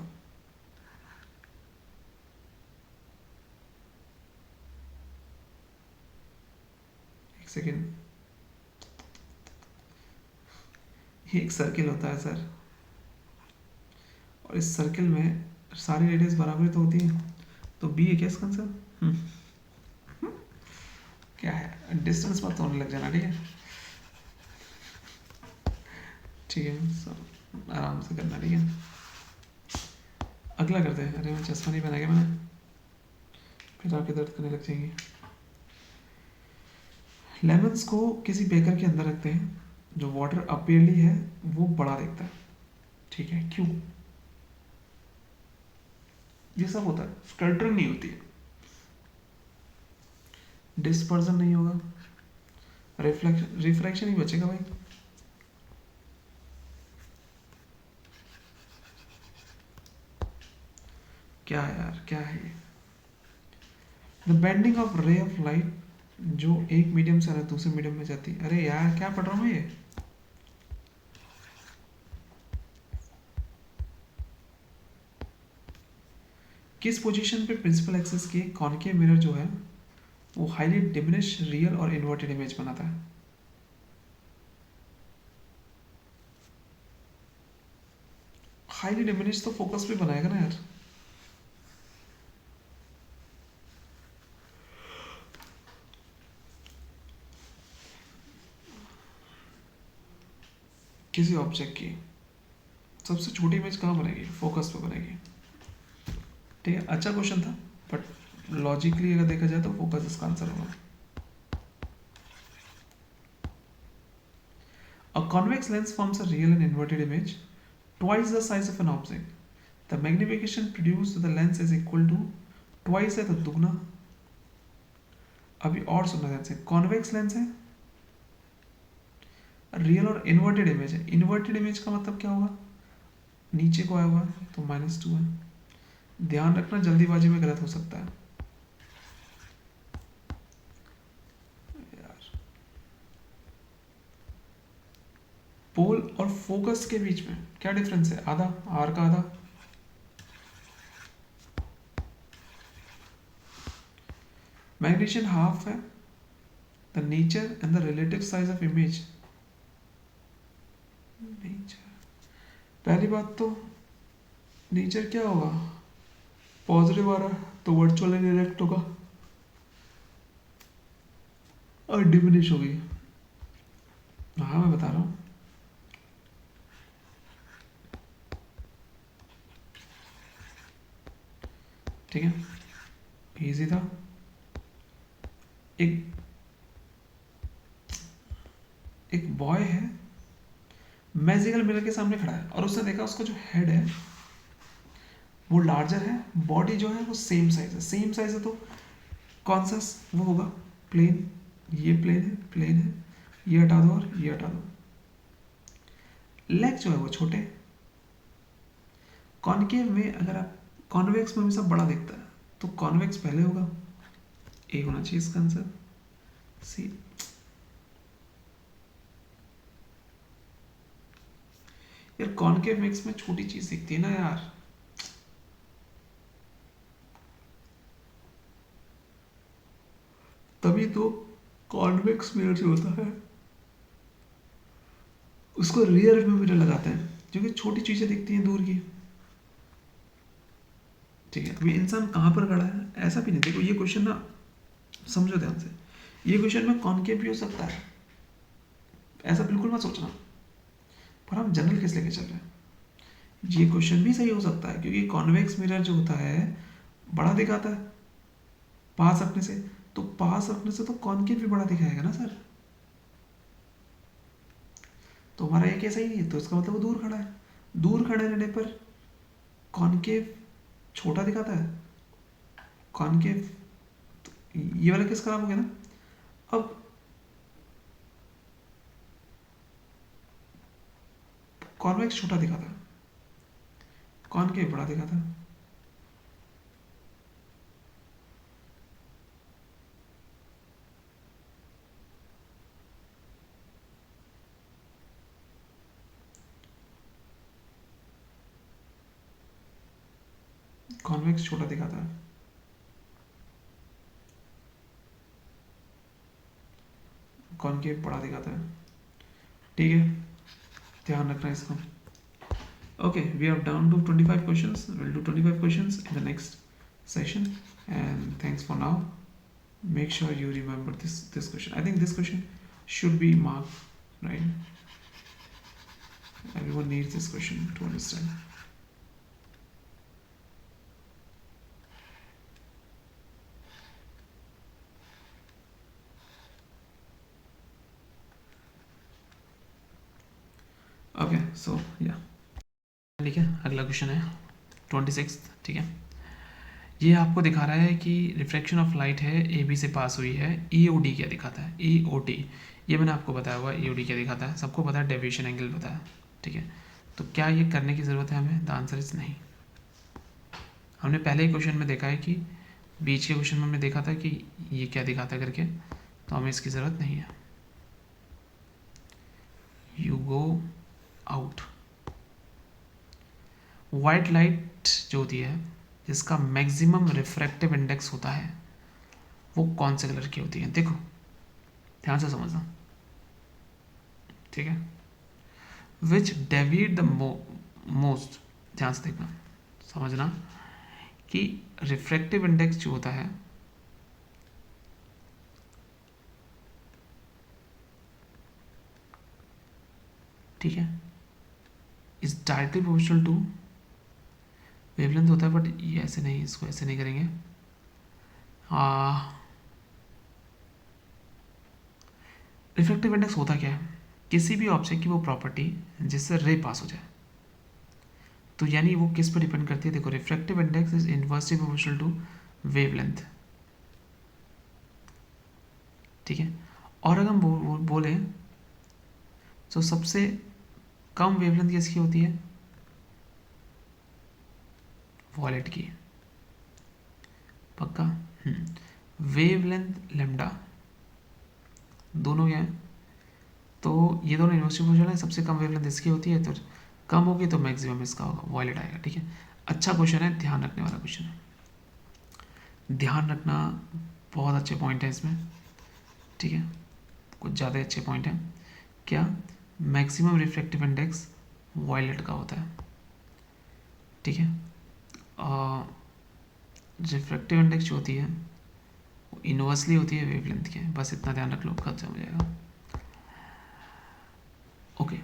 Speaker 1: एक सेकेंड, ये एक सर्किल होता है सर, और इस सर्किल में सारी रेडियस बराबर तो होती है। तो बी है क्या इसका आंसर। क्या है, डिस्टेंस मत होने लग जाना, ठीक है। ठीक है, सब आराम से करना, ठीक है। अगला करते हैं। अरे मैं चश्मा नहीं पहना मैंने, फिर आपके दर्द करने लग जाएंगे। लेमन्स को किसी बेकर के अंदर रखते हैं, जो वाटर अपेयरली है वो बड़ा दिखता है, ठीक है, क्यों। ये सब होता है, स्कैटरिंग नहीं होती है, डिस्पर्जन नहीं होगा, रिफ्रैक्शन ही बचेगा भाई। क्या है यार, क्या है ये। द बेंडिंग ऑफ रे ऑफ लाइट, जो एक मीडियम से दूसरे मीडियम में जाती है। अरे यार क्या पढ़ रहा हूँ ये। किस पोजीशन पे प्रिंसिपल एक्सिस के कॉनकेव मिरर जो है वो हाईली डिमिनिश रियल और इन्वर्टेड इमेज बनाता है। हाईली डिमिनिश तो फोकस पे बनाएगा ना यार। किसी ऑब्जेक्ट की सबसे छोटी इमेज कहाँ बनेगी, फोकस पे बनेगी, ठीक है। अच्छा क्वेश्चन था, बट लॉजिकली अगर देखा जाए तो फोकस इसका आंसर होगा। A convex lens forms a real and inverted image twice the size of an object. The magnification produced to the lens is equal to twice है तो दुगना। अभी और सुनना ध्यान से, कॉन्वेक्स लेंस है, रियल और इन्वर्टेड इमेज है। इन्वर्टेड इमेज का मतलब क्या होगा, नीचे को आया हुआ है तो -2 है। ध्यान रखना जल्दीबाजी में गलत हो सकता है यार। पोल और फोकस के बीच में क्या डिफरेंस है, आधा, आर का आधा, मैग्नीशियन हाफ है, the nature and the relative size of image. Nature, पहली बात तो नेचर क्या होगा, पॉजिटिव आ रहा है तो वर्चुअल इनडायरेक्ट होगा और डिमिनिश होगी। हाँ मैं बता रहा हूँ, ठीक है, इजी था। एक एक बॉय है, मैजिकल मिरर के सामने खड़ा है और उसने देखा उसका जो हेड है वो लार्जर है, बॉडी जो है वो सेम साइज है। सेम साइज है तो कौन सा वो होगा, प्लेन, ये प्लेन है, प्लेन है, ये हटा दो और ये हटा दो। लेग जो है वो छोटे, कॉनकेव में अगर आप, कॉन्वेक्स में हमेशा बड़ा दिखता है तो कॉन्वेक्स पहले होगा, ए होना चाहिए इसका आंसर। सी, यार कॉनकेव मिक्स में छोटी चीज दिखती है ना यार, तभी तो कॉन्वेक्स मिरर जो होता है उसको रियर व्यू मिरर लगाते हैं, क्योंकि छोटी चीजें दिखती हैं दूर की। ठीक है, अभी इंसान कहाँ पर खड़ा है ऐसा भी नहीं, देखो ये क्वेश्चन ना समझो ध्यान से, ये क्वेश्चन में कॉनकेव भी हो सकता है, ऐसा बिल्कुल मत सोचना, पर हम जनरल केस लेके चल रहे हैं। ये क्वेश्चन भी सही हो सकता है क्योंकि कॉन्वेक्स मिरर जो होता है बड़ा दिखाता है पास रखने से, तो पास रखने से तो कॉनकेव भी बड़ा दिखाएगा ना सर, तो हमारा ये केस ही नहीं है, तो इसका मतलब वो दूर खड़ा है, दूर खड़े रहने पर कॉनकेव छोटा दिखाता है, कॉनकेव, तो ये वाला केस खराब हो गया ना। अब कॉन्वेक्स छोटा दिखाता है, कॉनकेव बड़ा दिखाता है। कॉन्वेक्स छोटा दिखाता है, कॉनकेव बड़ा दिखाता है, ठीक है, ध्यान रखना इसको। Okay, we have down to 25 questions. We'll do 25 questions in the next session. And thanks for now. Make sure you remember this question. I think this question should be marked, right? Everyone needs this question to understand. Okay, so yeah. ठीक है, अगला question है 26, ठीक है। ये आपको दिखा रहा है कि रिफ्रैक्शन ऑफ लाइट है ए बी से पास हुई है, ई ओ डी क्या दिखाता है, ई ओ डी, ये मैंने आपको बताया हुआ ई ओ डी क्या दिखाता है, सबको पता है, डेविएशन एंगल पता है, ठीक है। तो क्या ये करने की ज़रूरत है हमें, द आंसर इज नहीं। हमने पहले ही क्वेश्चन में देखा है कि बीच के क्वेश्चन में हमने देखा था कि ये क्या दिखाता है करके, तो हमें इसकी ज़रूरत नहीं है। You go out. White light जो होती है जिसका मैक्सिमम रिफ्रैक्टिव इंडेक्स होता है वो कौन से कलर की होती है, देखो ध्यान से समझना, ठीक है। विच डेविएट द मोस्ट, ध्यान से देखना समझना कि रिफ्रैक्टिव इंडेक्स जो होता है ठीक है is directly proportional to wavelength होता है, बट ये ऐसे नहीं, इसको ऐसे नहीं करेंगे। रिफ्रैक्टिव इंडेक्स होता क्या है, किसी भी ऑब्जेक्ट की वो प्रॉपर्टी जिससे रे पास हो जाए, तो यानी वो किस पर डिपेंड करती है, देखो refractive index is inversely proportional to wavelength, ठीक है। और अगर हम बोले तो सबसे कम वेवलेंथ किसकी होती है, वॉलेट की, पक्का। वेवलेंथ लेमडा दोनों क्या है, तो ये दोनों इनवर्सली प्रोपोर्शनल है, सबसे कम वेवलेंथ इसकी होती है, तो कम होगी तो मैक्सिमम इसका होगा, वॉलेट आएगा, ठीक है। अच्छा क्वेश्चन है, ध्यान रखने वाला क्वेश्चन है, ध्यान रखना, बहुत अच्छे पॉइंट हैं इसमें, ठीक है, कुछ ज़्यादा अच्छे पॉइंट हैं। क्या? मैक्सिमम रिफ्रैक्टिव इंडेक्स वायलेट का होता है, ठीक है। रिफ्रैक्टिव इंडेक्स जो होती है वो इन्वर्सली होती है वेवलेंथ के, बस इतना ध्यान रख लो, खत्म हो जाएगा। ओके,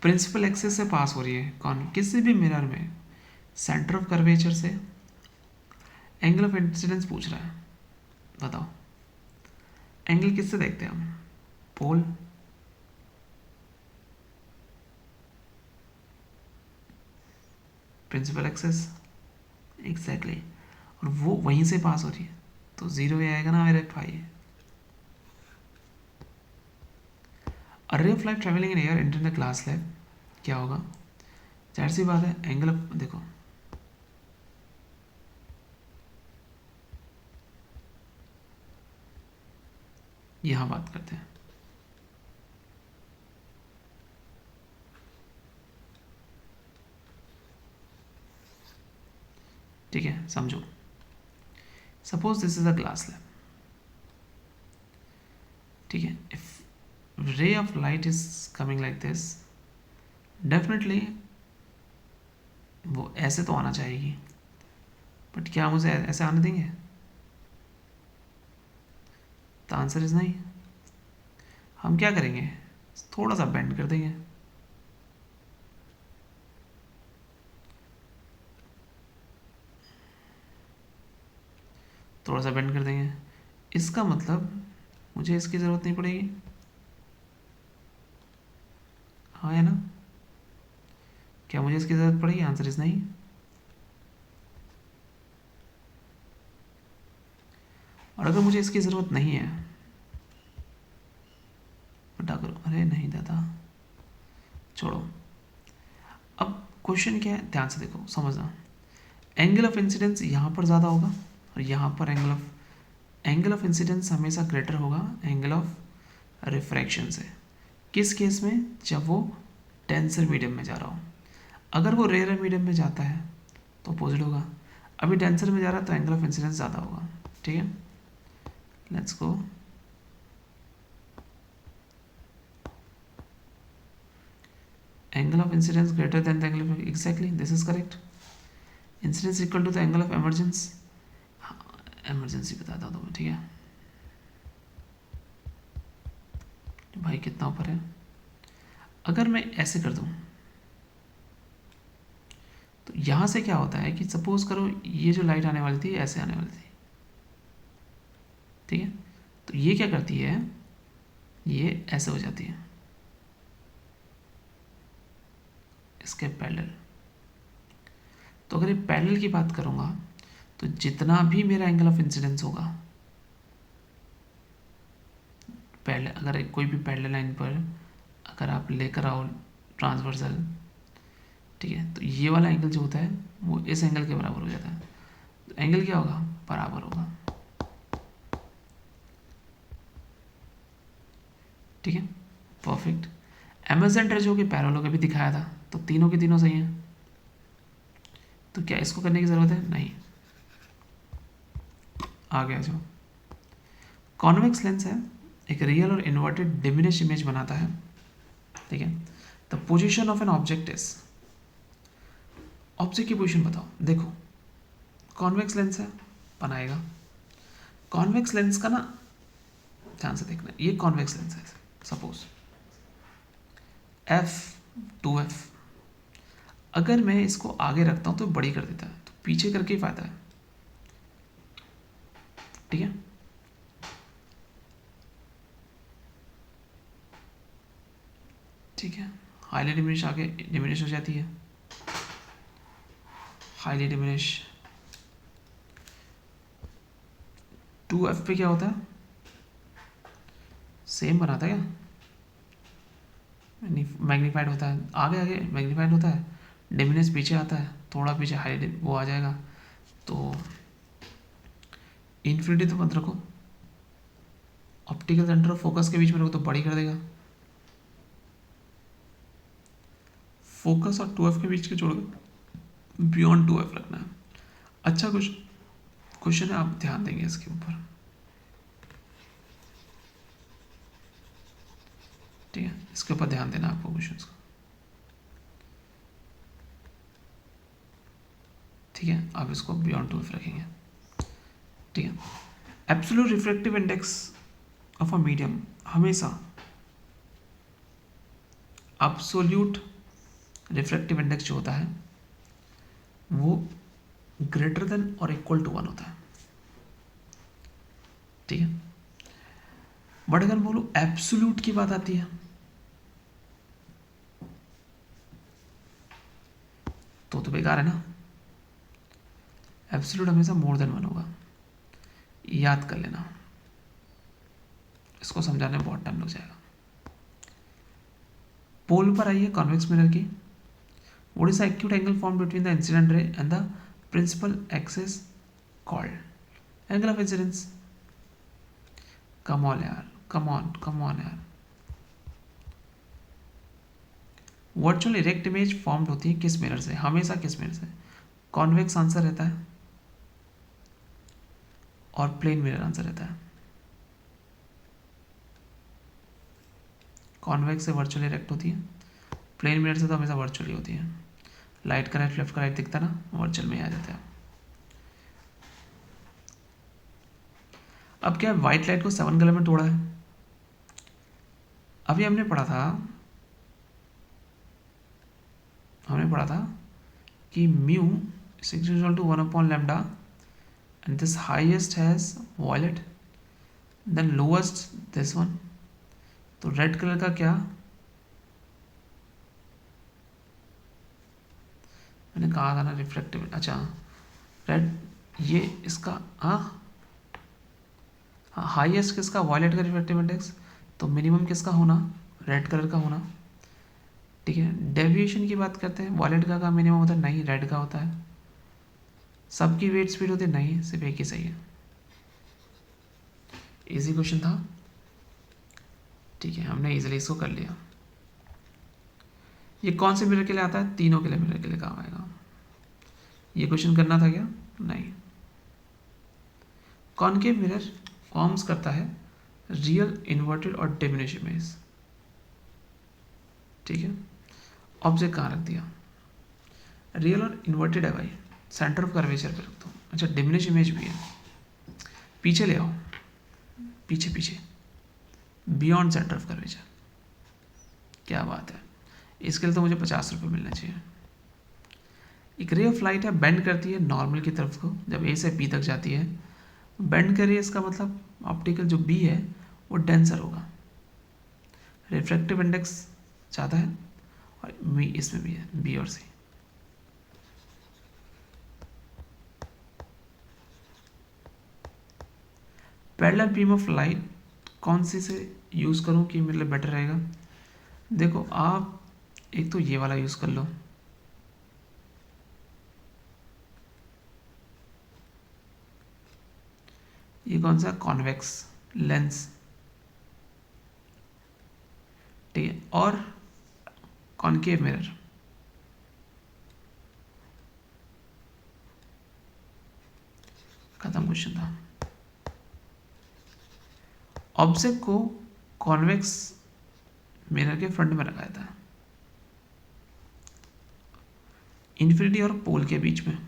Speaker 1: प्रिंसिपल एक्सिस से पास हो रही है कौन? किसी भी मिरर में सेंटर ऑफ कर्वेचर से एंगल ऑफ इंसिडेंस पूछ रहा है, बताओ एंगल किससे देखते हैं हम? पोल, प्रिंसिपल एक्सिस, एग्जैक्टली, और वो वहीं से पास हो रही है, तो जीरो ही आएगा ना मेरे भाई। A ray of light travelling in air enter the glass slab, क्या होगा? जाहिर सी बात है एंगल ऑफ, देखो यहाँ बात करते हैं, ठीक है, समझो। Suppose this is a glass slab, ठीक है, इफ रे of light is coming like this, definitely वो ऐसे तो आना चाहिए, बट क्या मुझे ऐसे आने देंगे? द आंसर इज नहीं। हम क्या करेंगे? थोड़ा सा बेंड कर देंगे, थोड़ा सा बेंड कर देंगे। इसका मतलब मुझे इसकी ज़रूरत नहीं पड़ेगी, हाँ है ना? क्या मुझे इसकी ज़रूरत पड़ेगी? आंसर इज नहीं। और अगर मुझे इसकी ज़रूरत नहीं है, हटा करो, अरे नहीं दादा, छोड़ो। अब क्वेश्चन क्या है, ध्यान से देखो, समझना। एंगल ऑफ इंसिडेंस यहाँ पर ज़्यादा होगा और यहाँ पर एंगल ऑफ इंसिडेंस हमेशा ग्रेटर होगा एंगल ऑफ रिफ्रैक्शन से। किस केस में? जब वो डेंसर मीडियम में जा रहा हो। अगर वो रेयर मीडियम में जाता है तो अपोजिट होगा। अभी डेंसर में जा रहा है तो एंगल ऑफ इंसिडेंस ज़्यादा होगा, ठीक है। Let's go. Angle of incidence greater than the angle of, exactly this is correct. Incidence equal to the angle of emergence, emergency बताता हूँ तुम्हें, ठीक है भाई, कितना ऊपर है। अगर मैं ऐसे कर दूँ तो यहाँ से क्या होता है कि सपोज करो ये जो लाइट आने वाली थी ऐसे आने वाली थी, ठीक है, तो ये क्या करती है, ये ऐसे हो जाती है इसके पैरेलल। तो अगर ये पैरेलल की बात करूँगा तो जितना भी मेरा एंगल ऑफ इंसिडेंस होगा, पैरेलल, अगर कोई भी पैरेलल लाइन पर अगर आप लेकर आओ ट्रांसवर्सल, ठीक है, तो ये वाला एंगल जो होता है वो इस एंगल के बराबर हो जाता है। तो एंगल क्या होगा? बराबर होगा, ठीक है, परफेक्ट। एमेजेंट रे जो कि पैरेलल भी दिखाया था, तो तीनों के तीनों सही हैं। तो क्या इसको करने की ज़रूरत है? नहीं। आ गया जो कॉन्वेक्स लेंस है, एक रियल और इन्वर्टेड डिमिनिश इमेज बनाता है, ठीक है। The position of an object is, object की पोजीशन बताओ। देखो कॉन्वेक्स लेंस है, बनाएगा। कॉन्वेक्स लेंस का ना ध्यान से देखना, ये कॉन्वेक्स लेंस है, सपोज f2f, अगर मैं इसको आगे रखता हूँ तो बड़ी कर देता है, तो पीछे करके ही फायदा है, ठीक है। ठीक है, हाईली डिमिनिश आगे डिमिनिश हो जाती है, हाईली डिमिनिश। 2f पे क्या होता है? सेम बनाता है क्या? मैग्नीफाइड होता है, आगे आगे मैग्नीफाइड होता है, डिमिनिश पीछे आता है, थोड़ा पीछे हाई वो आ जाएगा। तो इन्फिनिटी तो मत रखो, ऑप्टिकल सेंटर ऑफ फोकस के बीच में रखो तो बड़ी कर देगा। फोकस और 2f के बीच के जोड़ बियॉन्ड 2f रखना है। अच्छा कुछ क्वेश्चन है, आप ध्यान देंगे इसके ऊपर। ठीक है, इसके ऊपर ध्यान देना आपको क्वेश्चंस को। ठीक है, आप इसको बियॉन्ड 12 रखेंगे। ठीक है, absolute refractive index of a medium हमेशा एब्सोल्यूट रिफ्रैक्टिव इंडेक्स जो होता है वो ग्रेटर देन और इक्वल टू 1 होता है। ठीक है, बट अगर बोलो एब्सोल्यूट की बात आती है तो बेकार है ना। एब्सोल्यूट हमेशा मोर देन 1 होगा, याद कर लेना, इसको समझाने में बहुत टाइम लग जाएगा। पोल पर आइए कॉन्वेक्स मिरर की। What is the acute angle form between the incident ray and the principal axis called angle of incidence. Come on यार, कम ऑन यार। वर्चुअल इरेक्ट इमेज फॉर्म होती है किस मिरर से? हमेशा किस मिरर से? कॉन्वेक्स आंसर रहता है और प्लेन मिरर आंसर रहता है। कॉन्वेक्स से वर्चुअल इरेक्ट होती है, प्लेन मिरर से तो हमेशा वर्चुअली होती है। लाइट का राइट, लेफ्ट का राइट दिखता ना, वर्चुअल में आ जाता है। अब क्या व्हाइट लाइट को 7 कलर में तोड़ा है? अभी हमने पढ़ा था कि mu is equal to 1 upon lambda and this highest has violet, then lowest this one। तो रेड कलर का क्या, मैंने कहा था ना रिफ्लेक्टिव, अच्छा रेड, ये इसका हाईएस्ट किसका? वॉयलेट का रिफ्लेक्टिव इंडेक्स। तो मिनिमम किसका होना? रेड कलर का होना। ठीक है, डेविएशन की बात करते हैं, वॉयलेट का मिनिमम होता है? नहीं, रेड का होता है। सबकी वेट स्पीड होती है? नहीं, सिर्फ एक ही सही है। इजी क्वेश्चन था। ठीक है, हमने इजीली इसको कर लिया। ये कौन से मिरर के लिए आता है? तीनों के लिए मिरर के लिए काम आएगा। ये क्वेश्चन करना था क्या? नहीं। कॉनकेव मिरर फॉर्म्स करता है रियल, इन्वर्टेड और डिमिनिश इमेज। ठीक है, ऑब्जेक्ट कहाँ रख दिया? रियल और इन्वर्टेड है भाई, सेंटर ऑफ कर्वेचर पे रख दो। अच्छा, डिमिनिश इमेज भी है, पीछे ले आओ, पीछे बियॉन्ड सेंटर ऑफ कर्वेचर। क्या बात है, इसके लिए तो मुझे 50 रुपये मिलने चाहिए। एक रे ऑफ लाइट है, बेंड करती है नॉर्मल की तरफ को, जब ए से बी तक जाती है बेंड कर रही है, इसका मतलब ऑप्टिकल जो बी है वो डेंसर होगा, रिफ्रैक्टिव इंडेक्स ज़्यादा है, और मी इसमें भी है, बी और सी। पैरेलल बीम ऑफ लाइट कौन सी से यूज़ करूँ कि मेरे लिए बेटर रहेगा? देखो, आप एक तो ये वाला यूज़ कर लो, ये कौन सा? Convex lens. ठीक है, और कॉनकेव मिरर। खत्म क्वेश्चन था। ऑब्जेक्ट को कॉन्वेक्स मिरर के फ्रंट में रखा था, इन्फिनिटी और पोल के बीच में।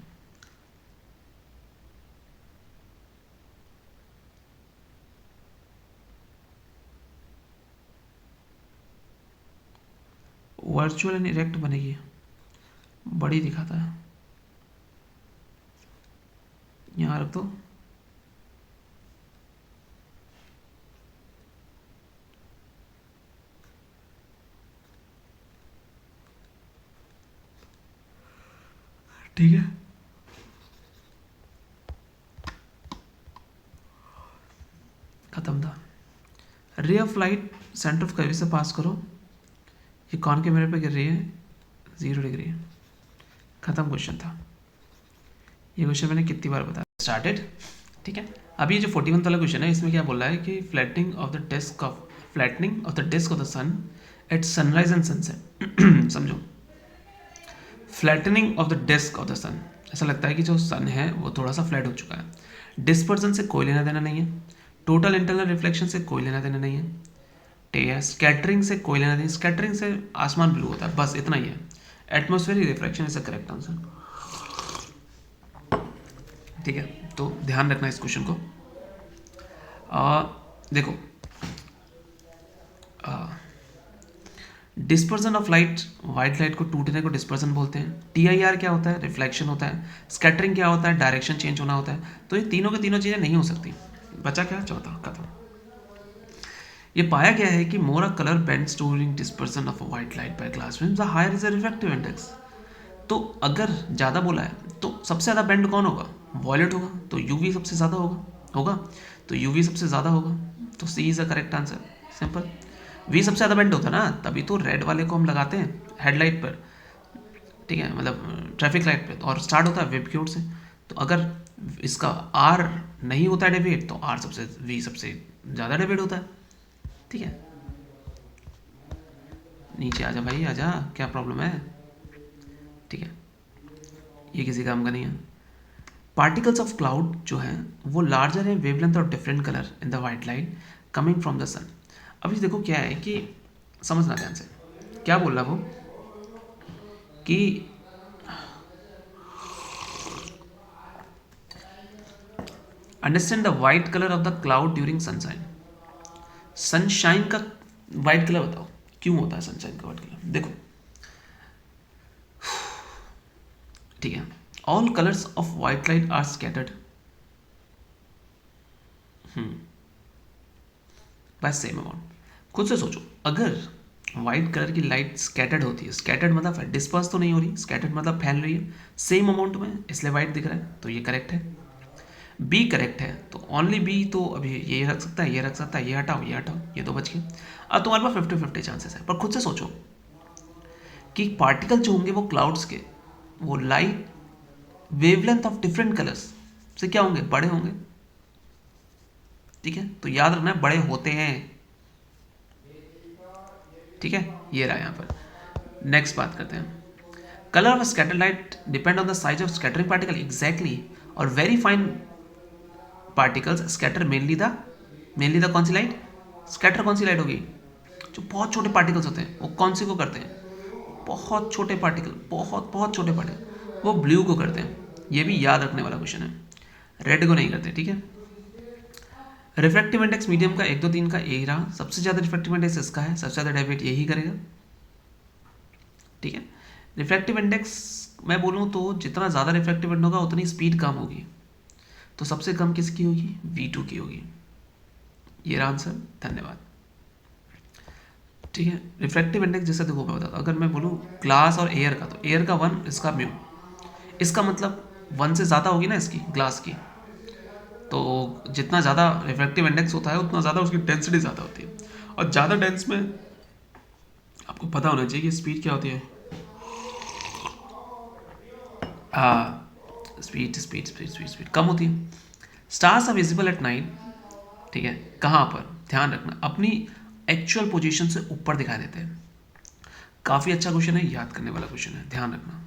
Speaker 1: वर्चुअल एंड इरेक्ट बनेगी, बड़ी दिखाता है, यहाँ रख दो। ठीक है, खत्म था। रे of light centre of curvature से पास करो, ये कौन के मिरर पे गिर रही है? 0 डिग्री। खत्म क्वेश्चन था। ये क्वेश्चन मैंने कितनी बार बताया, स्टार्टेड। ठीक है, अभी जो 41 वाला क्वेश्चन है, इसमें क्या बोल रहा है कि flattening of the disc of the sun at sunrise and sunset. समझो, flattening of the disc of the sun, ऐसा लगता है कि जो सन है वो थोड़ा सा फ्लैट हो चुका है। डिस्पर्सन से कोई लेना देना नहीं है, टोटल इंटरनल रिफ्लेक्शन से कोई लेना देना नहीं है। ठीक है, स्कैटरिंग से कोई लेना नहीं, स्कैटरिंग से आसमान ब्लू होता है, बस इतना ही है। Atmospheric refraction is the correct answer. ठीक है, तो ध्यान रखना इस क्वेश्चन को। देखो, dispersion of light, white light को टूटने को डिस्पर्सन बोलते हैं। TIR क्या होता है? रिफ्लेक्शन होता है। स्कैटरिंग क्या होता है? डायरेक्शन चेंज होना होता है। तो ये तीनों के तीनों चीज़ें नहीं हो सकती। बचा क्या? चौथा खत्म। ये पाया गया है कि more a colour bends during dispersion of white light by glass film, the higher is the refractive index. तो अगर ज़्यादा बोला है तो सबसे ज़्यादा बेंड कौन होगा? वॉयलेट होगा, तो UV सबसे ज़्यादा होगा तो UV सबसे ज़्यादा होगा, तो C is the correct answer. Simple. V सबसे ज़्यादा बेंड होता है ना, तभी तो रेड वाले को हम लगाते हैं हेडलाइट पर, ठीक है, मतलब ट्रैफिक लाइट पे, और स्टार्ट होता है वेबक्यूट से। तो अगर इसका R नहीं होता है डेविएट, तो R सबसे V सबसे ज़्यादा डेविएट होता है। ठीक है, नीचे आजा भाई, आजा, क्या प्रॉब्लम है? ठीक है, ये किसी काम का नहीं है। पार्टिकल्स ऑफ क्लाउड जो है वो लार्जर है वेवलेंथ और different colour in the white light coming from the sun. अभी देखो क्या है कि समझना ध्यान से, क्या बोल रहा वो कि understand the white colour of the cloud during sunshine. Sunshine का वाइट कलर बताओ, क्यों होता है सनशाइन का वाइट कलर? देखो, ठीक है, all colours of white light are scattered by same amount. खुद से सोचो, अगर वाइट कलर की लाइट स्कैटर्ड होती है, स्कैटर्ड मतलब डिस्पर्स तो नहीं हो रही, स्कैटर्ड मतलब फैल रही है सेम अमाउंट में, इसलिए वाइट दिख रहा है, तो ये करेक्ट है। बी करेक्ट है, तो ओनली बी, तो अभी ये रख सकता है, ये रख सकता है, ये हटाओ, ये हटाओ, ये दो बच गए। अब तुम्हारे पास 50-50 चांसेस है, पर खुद से सोचो कि पार्टिकल जो होंगे वो क्लाउड्स के, वो light wavelength of different colours से क्या होंगे? बड़े होंगे। ठीक है, तो याद रखना है, बड़े होते हैं। ठीक है, ये रहा यहाँ पर। नेक्स्ट बात करते हैं, colour of scatter light depend on the size of scattering particle. Exactly, और very fine particles scatter mainly the कौन सी लाइट? स्कैटर कौन सी लाइट होगी? जो बहुत छोटे पार्टिकल्स होते हैं, वो कौन सी को करते हैं? बहुत छोटे पार्टिकल, बहुत बहुत छोटे पार्टिकल, वो ब्लू को करते हैं। ये भी याद रखने वाला क्वेश्चन है, रेड को नहीं करते। ठीक है, रिफ्रैक्टिव इंडेक्स मीडियम का 1, 2, 3 का यही रहा, सबसे ज़्यादा रिफ्रैक्टिव इंडेक्स इसका है, सबसे ज़्यादा डेविएट यही करेगा। ठीक है, रिफ्रैक्टिव इंडेक्स मैं बोलूँ तो जितना ज़्यादा रिफ्रैक्टिव इंडेक्स होगा उतनी स्पीड कम होगी, तो सबसे कम किसकी होगी? V2 की होगी। ये रहा आंसर, धन्यवाद। ठीक है, रिफ्रैक्टिव इंडेक्स जैसे देखो मैं बताता हूँ, अगर मैं बोलूँ ग्लास और एयर का, तो एयर का 1, इसका म्यू, इसका मतलब 1 से ज़्यादा होगी ना इसकी, ग्लास की, तो जितना ज़्यादा रिफ्रैक्टिव इंडेक्स होता है उतना ज़्यादा उसकी डेंसिटी ज़्यादा होती है। और ज़्यादा डेंस में आपको पता होना चाहिए कि स्पीड क्या होती है। स्पीड कम होती है। Stars are visible at night, ठीक है, कहाँ पर? ध्यान रखना, अपनी एक्चुअल पोजीशन से ऊपर दिखाई देते हैं। काफ़ी अच्छा क्वेश्चन है, याद करने वाला क्वेश्चन है, ध्यान रखना।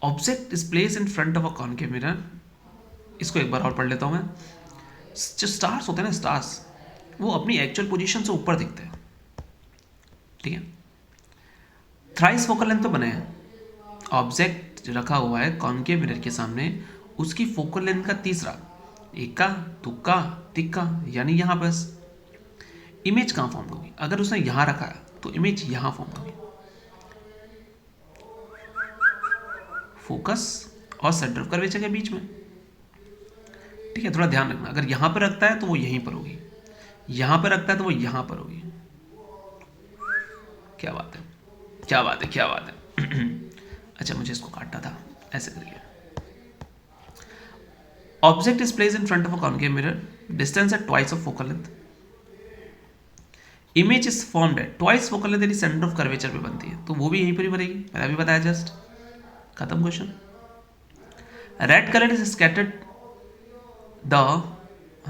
Speaker 1: Object is place in front of a concave mirror, इसको एक बार और पढ़ लेता हूँ मैं। जो स्टार्स होते हैं ना, स्टार्स वो अपनी एक्चुअल पोजीशन से ऊपर दिखते हैं। ठीक है, थ्राइस फोकल लेंथ तो बने हैं, ऑब्जेक्ट रखा हुआ है कॉनकेव मिरर के सामने, उसकी फोकल लेंथ का तीसरा, इक्का, तुक्का, तिक्का, यानी यहाँ बस इमेज कहाँ फॉर्म होगी? अगर उसने यहाँ रखा है तो इमेज यहाँ फॉर्म होगी। फोकस और सेंटर ऑफ कर्वेचर के बीच में। ठीक है, थोड़ा ध्यान रखना, अगर यहाँ पर रखता है तो वो यहीं पर होगी, यहाँ पर रखता है तो वो यहाँ पर होगी। क्या बात है, क्या बात है, क्या बात है। अच्छा, मुझे इसको काटना था, ऐसे करिए। Object is place in front of a concave mirror, distance है twice of focal length, image is formed है ट्वाइस फोकल लेंथ, यानी सेंटर ऑफ कर्वेचर पे बनती है, तो वो भी यहीं पर ही बनेगी, मैंने अभी बताया जस्ट। खत्म question. Red colour is scattered, the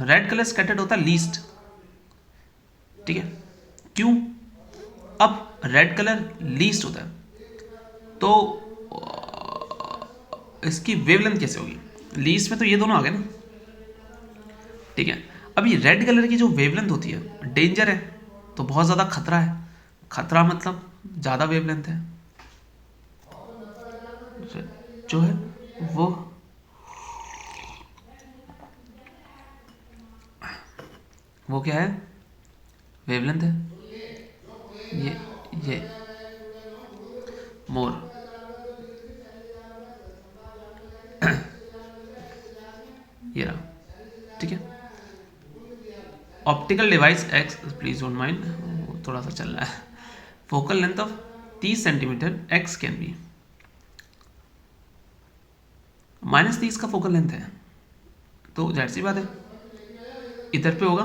Speaker 1: red colour scattered होता है लीस्ट। ठीक है, क्यों? अब रेड कलर लीस्ट होता है तो इसकी वेवलेंथ कैसे होगी? लीस्ट में तो ये दोनों आ गए ना। ठीक है, अब ये रेड कलर की जो वेवलेंथ होती है डेंजर है, तो बहुत ज़्यादा खतरा है। खतरा मतलब ज़्यादा वेवलेंथ है जो है वो क्या है, वेवलेंथ है। ये मोर, ये रहा, ठीक है। Optical device x, please don't mind, थोड़ा सा चल रहा है। Focal length of 30 centimetre x can be, -30 का फोकल लेंथ है, तो जाहिर सी बात है इधर पे होगा,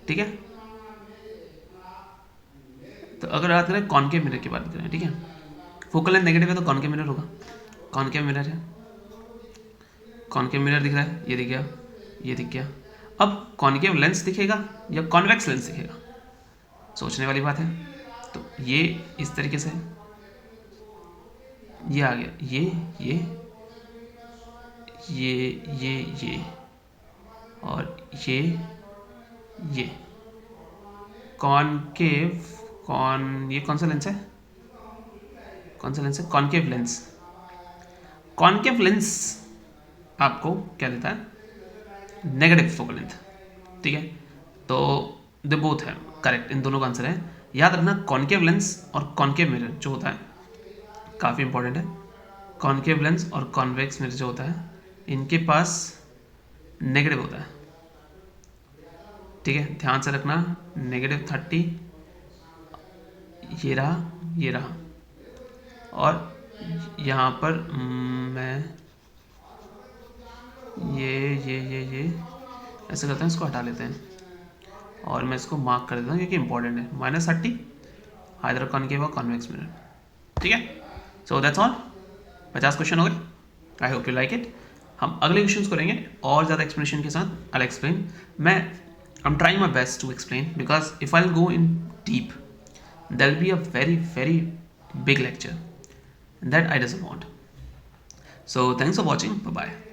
Speaker 1: ठीक है। तो अगर बात करें कॉनकेव मिरर की बात करें, ठीक है, फोकल लेंथ नेगेटिव है तो कॉनकेव मिरर होगा। कॉनकेव मिरर है, कॉनकेव मिरर दिख रहा है, ये दिख गया, ये दिख गया। अब कॉनकेव लेंस दिखेगा या कॉन्वेक्स लेंस दिखेगा, सोचने वाली बात है। तो ये इस तरीके से ये आ गया, ये और ये कॉनकेव, ये कौन सा लेंस है, कौन सा लेंस है, कॉनकेव लेंस। कॉनकेव लेंस आपको क्या देता है, नेगेटिव फोकल लेंथ, ठीक है। तो दे बोथ है करेक्ट, इन दोनों का आंसर है। याद रखना कॉनकेव लेंस और कॉनकेव मिरर जो होता है काफ़ी इंपॉर्टेंट है। कॉनकेव लेंस और कॉन्वेक्स मिरर जो होता है इनके पास नेगेटिव होता है, ठीक है, ध्यान से रखना। -30 ये रहा और यहाँ पर मैं ये ऐसे करते हैं, इसको हटा लेते हैं और मैं इसको मार्क कर देता हूँ क्योंकि इंपॉर्टेंट है। -30 आइदर कॉनकेव और कॉन्वेक्स मिरर, ठीक है। सो दैट्स ऑल, 50 क्वेश्चन हो गए। I hope you like it. हम अगले क्वेश्चन करेंगे और ज़्यादा एक्सप्लेनेशन के साथ। आई एक्सप्लेन, मैं I am trying my best to explain because if I go in deep there will be a very big lecture that I doesn't want. So thanks for watching. Bye bye.